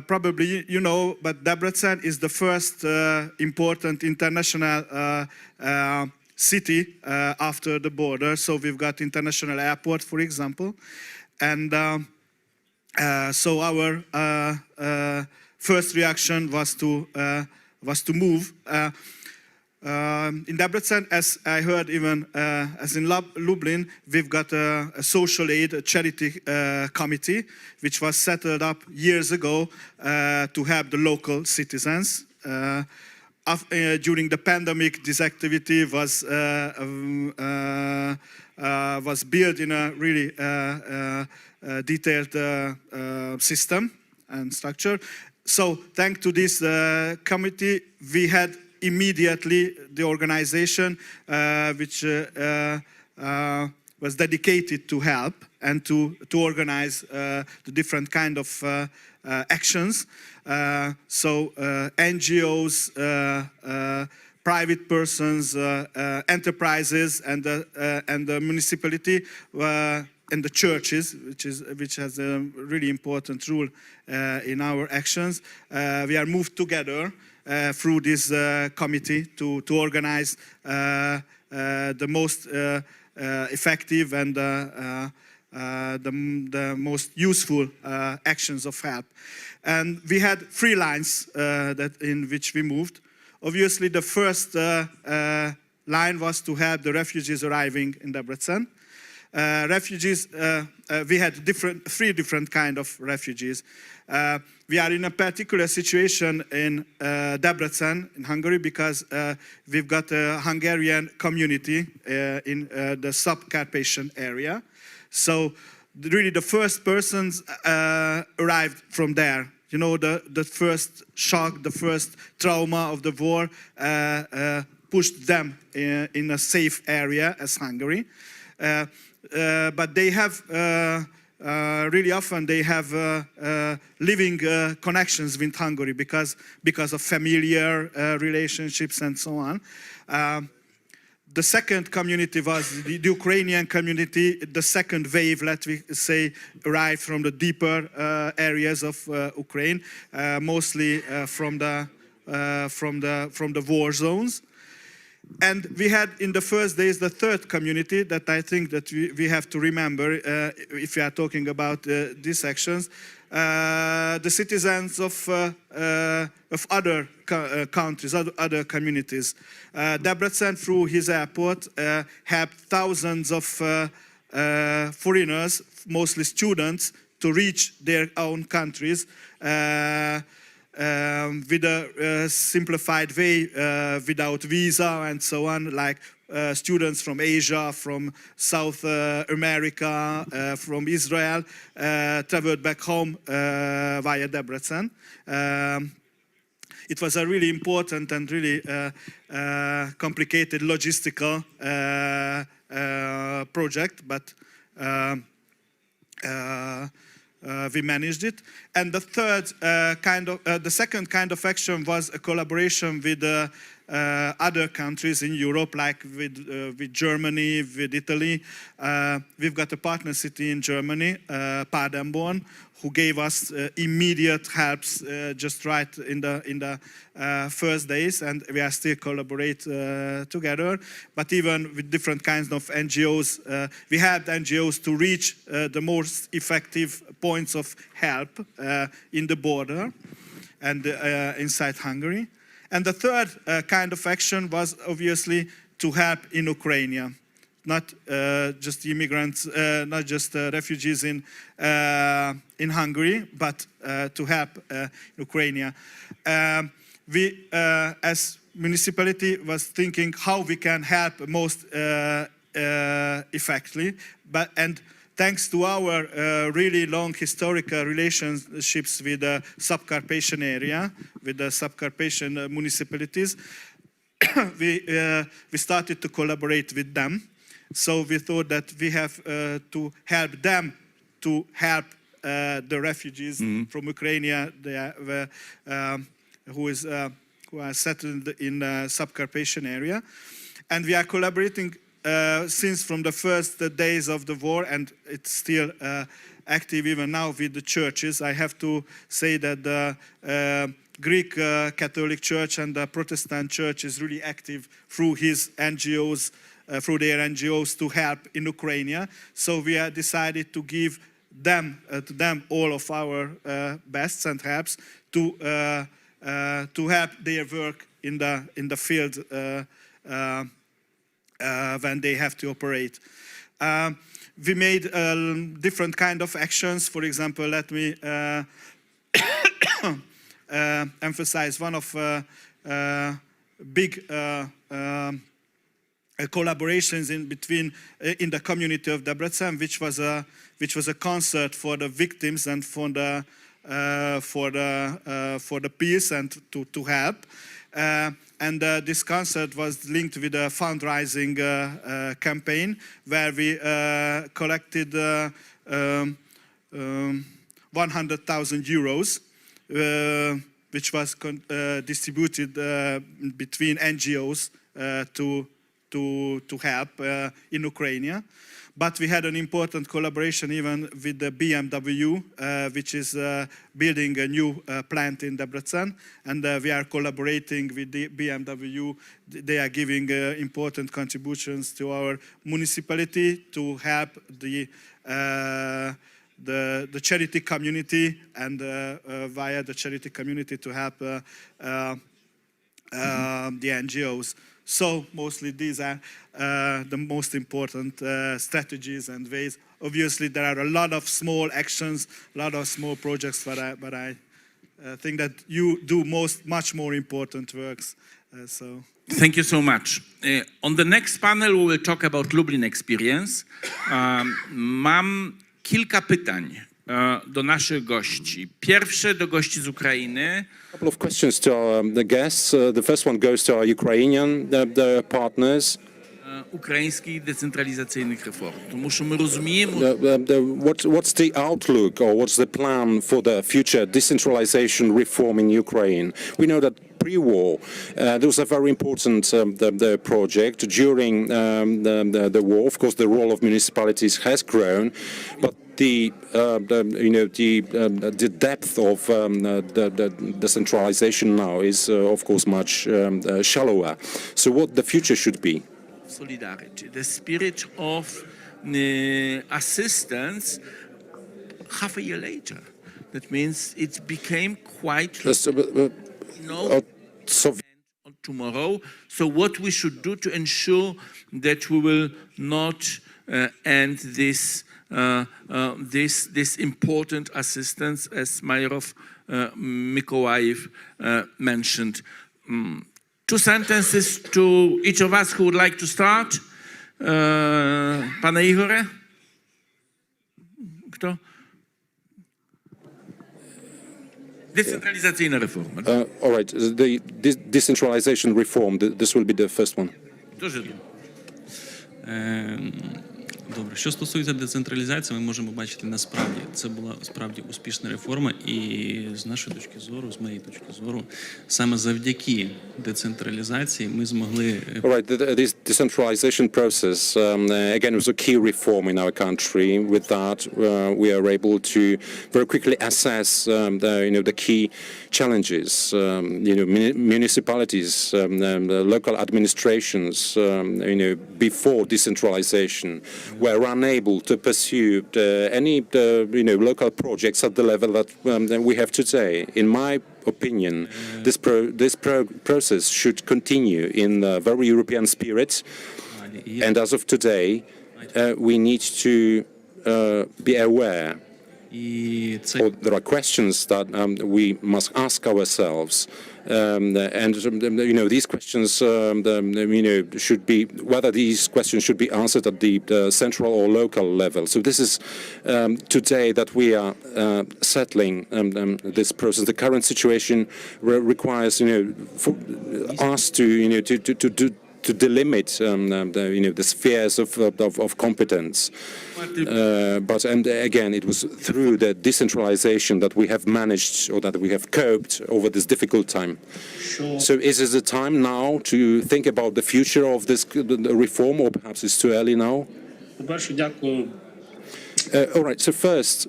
Probably you know, but Debrecen is the first important international city after the border. So we've got international airport, for example. And so our first reaction was to move. In Debrecen, as I heard, even as in Lublin, we've got a social aid, a charity committee, which was set up years ago to help the local citizens. During the pandemic, this activity was built in a really detailed system and structure. So, thanks to this committee, we had immediately the organization which was dedicated to help and to organize the different kind of actions. So NGOs, private persons, enterprises, and the municipality and the churches, which has a really important role in our actions. We are moved together through this committee to organize the most effective and the most useful actions of help. And we had 3 lines in which we moved. Obviously, the first line was to help the refugees arriving in Debrecen. Refugees, we had 3 different kind of refugees. We are in a particular situation in Debrecen, in Hungary, because we've got a Hungarian community in the Subcarpathian area. So really the first persons arrived from there. You know, the first shock, the first trauma of the war pushed them in a safe area as Hungary. But they have, really often they have living connections with Hungary because of familiar relationships and so on. The second community was the Ukrainian community. The second wave, let me say, arrived from the deeper areas of Ukraine, mostly from the war zones. And we had in the first days the third community that I think that we have to remember if we are talking about these actions. The citizens of other countries, other communities. Debrecen, through his airport, helped thousands of foreigners, mostly students, to reach their own countries with a simplified way, without visa and so on, like students from Asia, from South America, from Israel, traveled back home via Debrecen. It was a really important and really complicated logistical project, but we managed it. And the third the second kind of action was a collaboration with other countries in Europe, like with Germany, with Italy. We've got a partner city in Germany, Paderborn, who gave us immediate helps just right in the first days, and we are still collaborate together. But even with different kinds of NGOs, we helped NGOs to reach the most effective points of help in the border and inside Hungary. And the third kind of action was obviously to help in Ukraine. Not just immigrants, not just refugees in Hungary, but to help Ukraine. We, as municipality, was thinking how we can help most effectively. And thanks to our really long historical relationships with the Subcarpathian area, with the Subcarpathian municipalities, we started to collaborate with them. So we thought that we have to help them to help the refugees from Ukraine who are settled in the Subcarpathian area. And we are collaborating since from the first days of the war, and it's still active even now with the churches. I have to say that the Greek Catholic Church and the Protestant Church is really active through his NGOs, through their NGOs to help in Ukraine. So we have decided to give them to them all of our bests and helps to to help their work in the field when they have to operate. We made different kind of actions. For example, let me emphasize one of big collaborations in the community of Debrecen, which was a concert for the victims and for the peace and to help. And this concert was linked with a fundraising campaign where we collected 100,000 euros, which was distributed between NGOs to help in Ukraine. But we had an important collaboration even with the BMW, which is building a new plant in Debrecen, and we are collaborating with the BMW. They are giving important contributions to our municipality to help the charity community, and via the charity community to help the NGOs. So mostly these are the most important strategies and ways. Obviously, there are a lot of small actions, a lot of small projects, but I think that you do much more important works. So. Thank you so much. On the next panel, we will talk about Lublin experience. Mam kilka pytań do naszych gości. Pierwsze do gości z Ukrainy. A couple of questions to the guests. The first one goes to our Ukrainian partners. Ukraińskich decentralizacyjnych reform. Тому що ми розуміємо... What's the outlook or what's the plan for the future decentralization reform in Ukraine? We know that pre-war, there was a very important project. During the war, of course, the role of municipalities has grown, but the depth of the decentralization now is, of course, much shallower. So what the future should be? Solidarity, the spirit of assistance half a year later. That means it became quite tomorrow. So what we should do to ensure that we will not end this important assistance, as Mayor of Mykolaiv mentioned. 2 sentences to each of us who would like to start. Pane Ihore? Kto? Decentralizacyjna reforma. All right, the decentralization reform, this will be the first one. Дуже добре. Добре, що стосується децентралізації, ми можемо бачити насправді, це була справді успішна реформа, і з нашої точки зору, з моєї точки зору, саме завдяки децентралізації ми змогли... All right, this decentralization process, again, was a key reform in our country. With that, we are able to very quickly assess the key challenges. Municipalities, local administrations, before decentralization, were unable to pursue any local projects at the level that we have today. In my opinion, this process should continue in a very European spirit, and as of today, we need to be aware. There are questions that we must ask ourselves, and these questions, should be whether these questions should be answered at the central or local level. So this is today that we are settling this process. The current situation requires for us to delimit the spheres of competence. And again, it was through the decentralization that we have managed, or that we have coped over this difficult time. So is it the time now to think about the future of this reform, or perhaps it's too early now? All right, so first,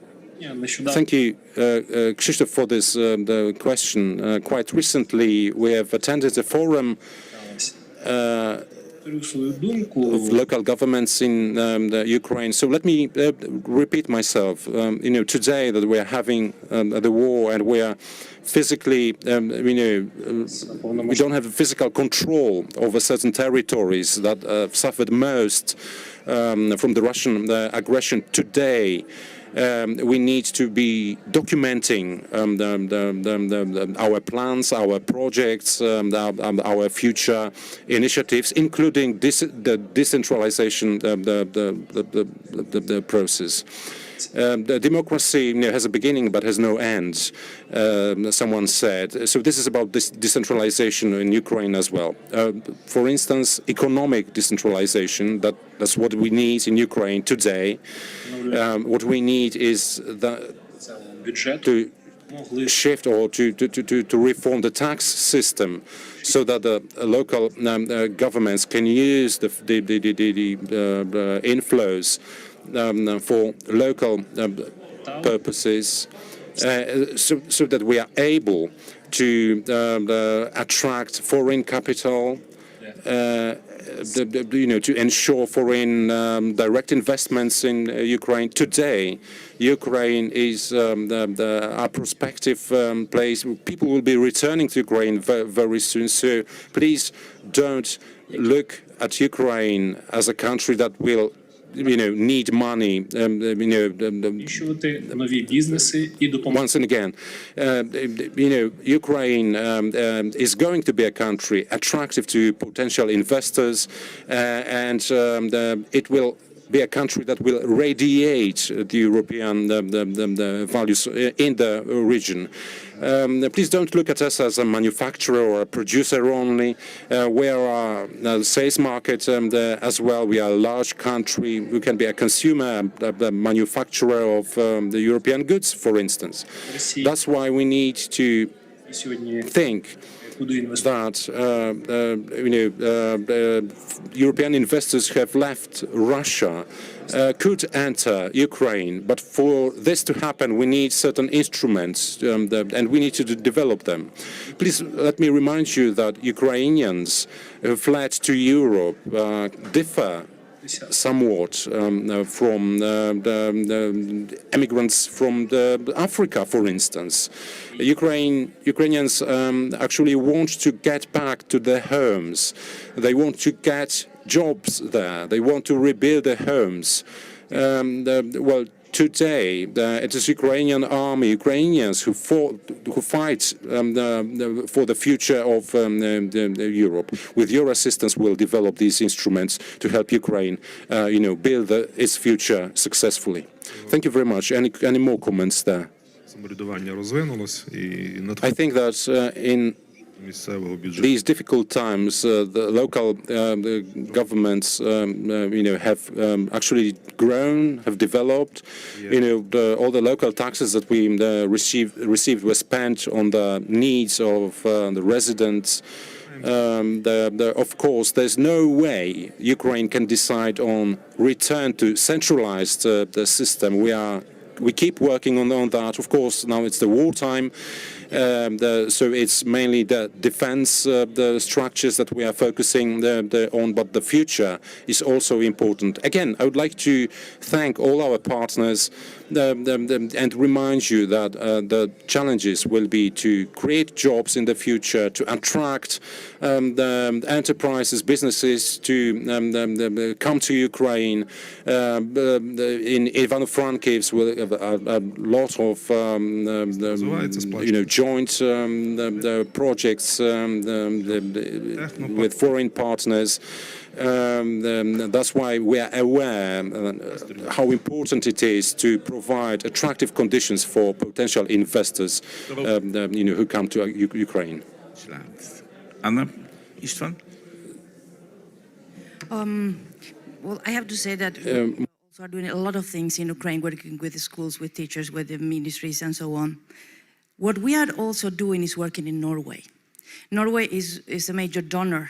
thank you, Krzysztof, for this question. Quite recently, we have attended a forum of local governments in the Ukraine. So let me repeat myself. Today that we are having the war and we are physically, we don't have physical control over certain territories that suffered most from the Russian aggression today. We need to be documenting our plans, our projects, our future initiatives, including the decentralization, the process. The democracy has a beginning but has no end, someone said. So this is about this decentralization in Ukraine as well. For instance, economic decentralization, that's what we need in Ukraine today. What we need is to shift or to reform the tax system so that the local governments can use the inflows for local purposes, so that we are able to attract foreign capital, to ensure foreign direct investments in Ukraine. Today, Ukraine is a prospective place. People will be returning to Ukraine very soon. So please don't look at Ukraine as a country that will need money, once and again. Ukraine is going to be a country attractive to potential investors, and it will be a country that will radiate the European values in the region. Please don't look at us as a manufacturer or a producer only. We are a sales market as well. We are a large country. We can be a consumer, a manufacturer of the European goods, for instance. That's why we need to think that European investors who have left Russia could enter Ukraine, but for this to happen, we need certain instruments, and we need to develop them. Please let me remind you that Ukrainians who fled to Europe differ somewhat from the immigrants from Africa, for instance. Ukrainians actually want to get back to their homes. They want to get jobs there. They want to rebuild their homes. Well, today, it is Ukrainian army, Ukrainians who fight for the future of Europe. With your assistance, we'll develop these instruments to help Ukraine, build its future successfully. Thank you very much. Any more comments there? I think that in these difficult times, the local governments, have actually grown, have developed. All the local taxes that we received were spent on the needs of the residents. Of course, there's no way Ukraine can decide on return to centralized the system. We keep working on that. Of course, now it's the wartime. So it's mainly the defense, the structures that we are focusing on, but the future is also important. Again, I would like to thank all our partners and remind you that the challenges will be to create jobs in the future, to attract the enterprises, businesses to come to Ukraine. In Ivano Frankivsk, we'll have a lot of joint projects with foreign partners. That's why we are aware how important it is to provide attractive conditions for potential investors, who come to Ukraine. Anna, István? Well, I have to say that we also are doing a lot of things in Ukraine, working with the schools, with teachers, with the ministries, and so on. What we are also doing is working in Norway. Norway is a major donor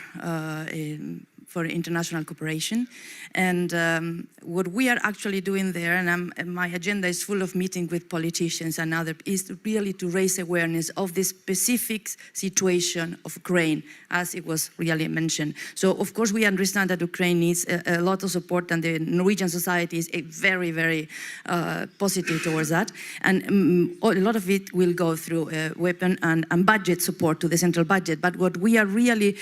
for international cooperation. And what we are actually doing there, and my agenda is full of meetings with politicians and others, is really to raise awareness of the specific situation of Ukraine, as it was really mentioned. So, of course, we understand that Ukraine needs a lot of support, and the Norwegian society is very, very positive towards that. And a lot of it will go through weapon and budget support to the central budget. But what we are really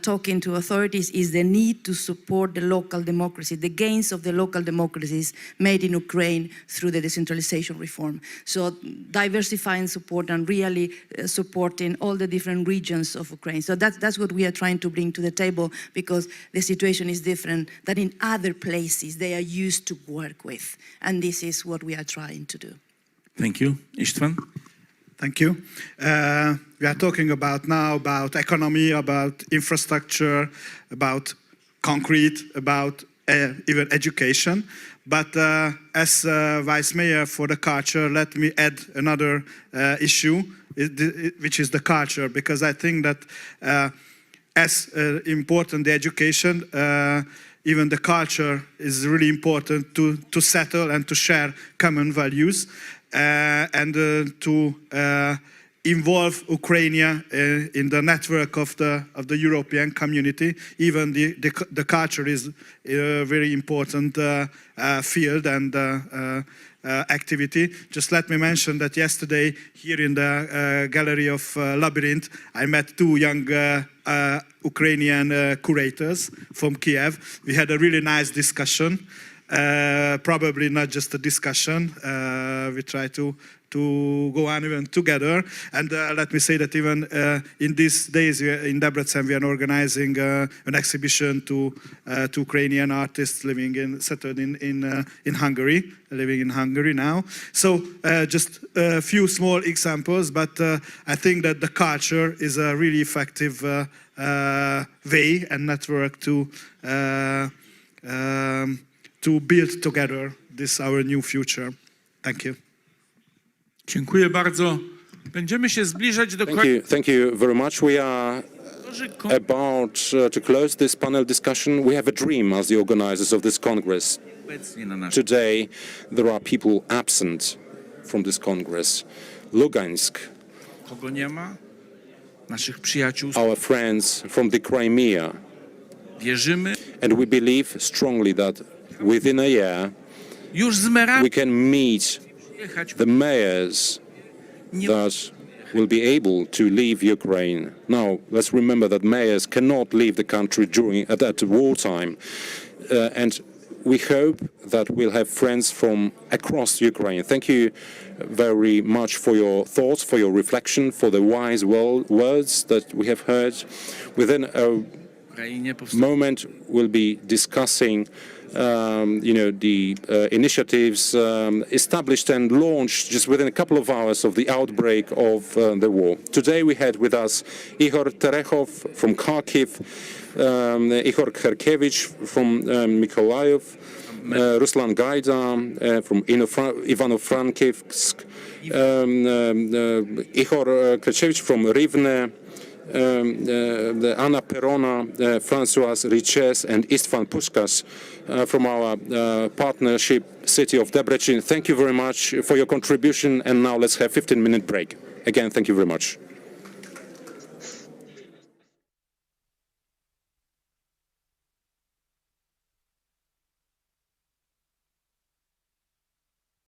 talking to authorities is the need to support the local democracy, the gains of the local democracies made in Ukraine through the decentralization reform. So diversifying support and really supporting all the different regions of Ukraine. So that's what we are trying to bring to the table, because the situation is different than in other places they are used to work with. And this is what we are trying to do. Thank you. István? Thank you. We are talking now about economy, about infrastructure, about concrete, about even education. But as Vice Mayor for the culture, let me add another issue, which is the culture, because I think that as important the education, even the culture is really important to settle and to share common values. And to involve Ukraine in the network of the European community. Even the culture is a very important field and activity. Just let me mention that yesterday here in the gallery of Labyrinth, I met two young Ukrainian curators from Kiev. We had a really nice discussion. Probably not just a discussion. We try to go on even together. And let me say that even in these days in Debrecen, we are organizing an exhibition to Ukrainian artists settled in Hungary, living in Hungary now. So just a few small examples, but I think that the culture is a really effective way and network to build together this our new future. Thank you. Dziękuję bardzo. Będziemy się zbliżać do końca. Thank you very much. We are about to close this panel discussion. We have a dream as the organizers of this Congress. Today, there are people absent from this Congress. Lugansk, Kogo nie ma? Naszych przyjaciół. our friends from the Crimea. Wierzymy. And we believe strongly that within a year, we can meet the mayors that will be able to leave Ukraine. Now, let's remember that mayors cannot leave the country at wartime. And we hope that we'll have friends from across Ukraine. Thank you very much for your thoughts, for your reflection, for the wise words that we have heard. Within a moment, we'll be discussing the initiatives established and launched just within a couple of hours of the outbreak of the war. Today we had with us Ihor Terechow from Kharkiv, Ihor Krechkevych from Mykolaiv, Ruslan Gaida from Ivano Frankivsk, Ihor Krechkevych from Rivne, Anna Perona, François, Richez, and István Puskás from our partnership city of Debrecen. Thank you very much for your contribution, and now let's have a 15-minute break. Again, thank you very much.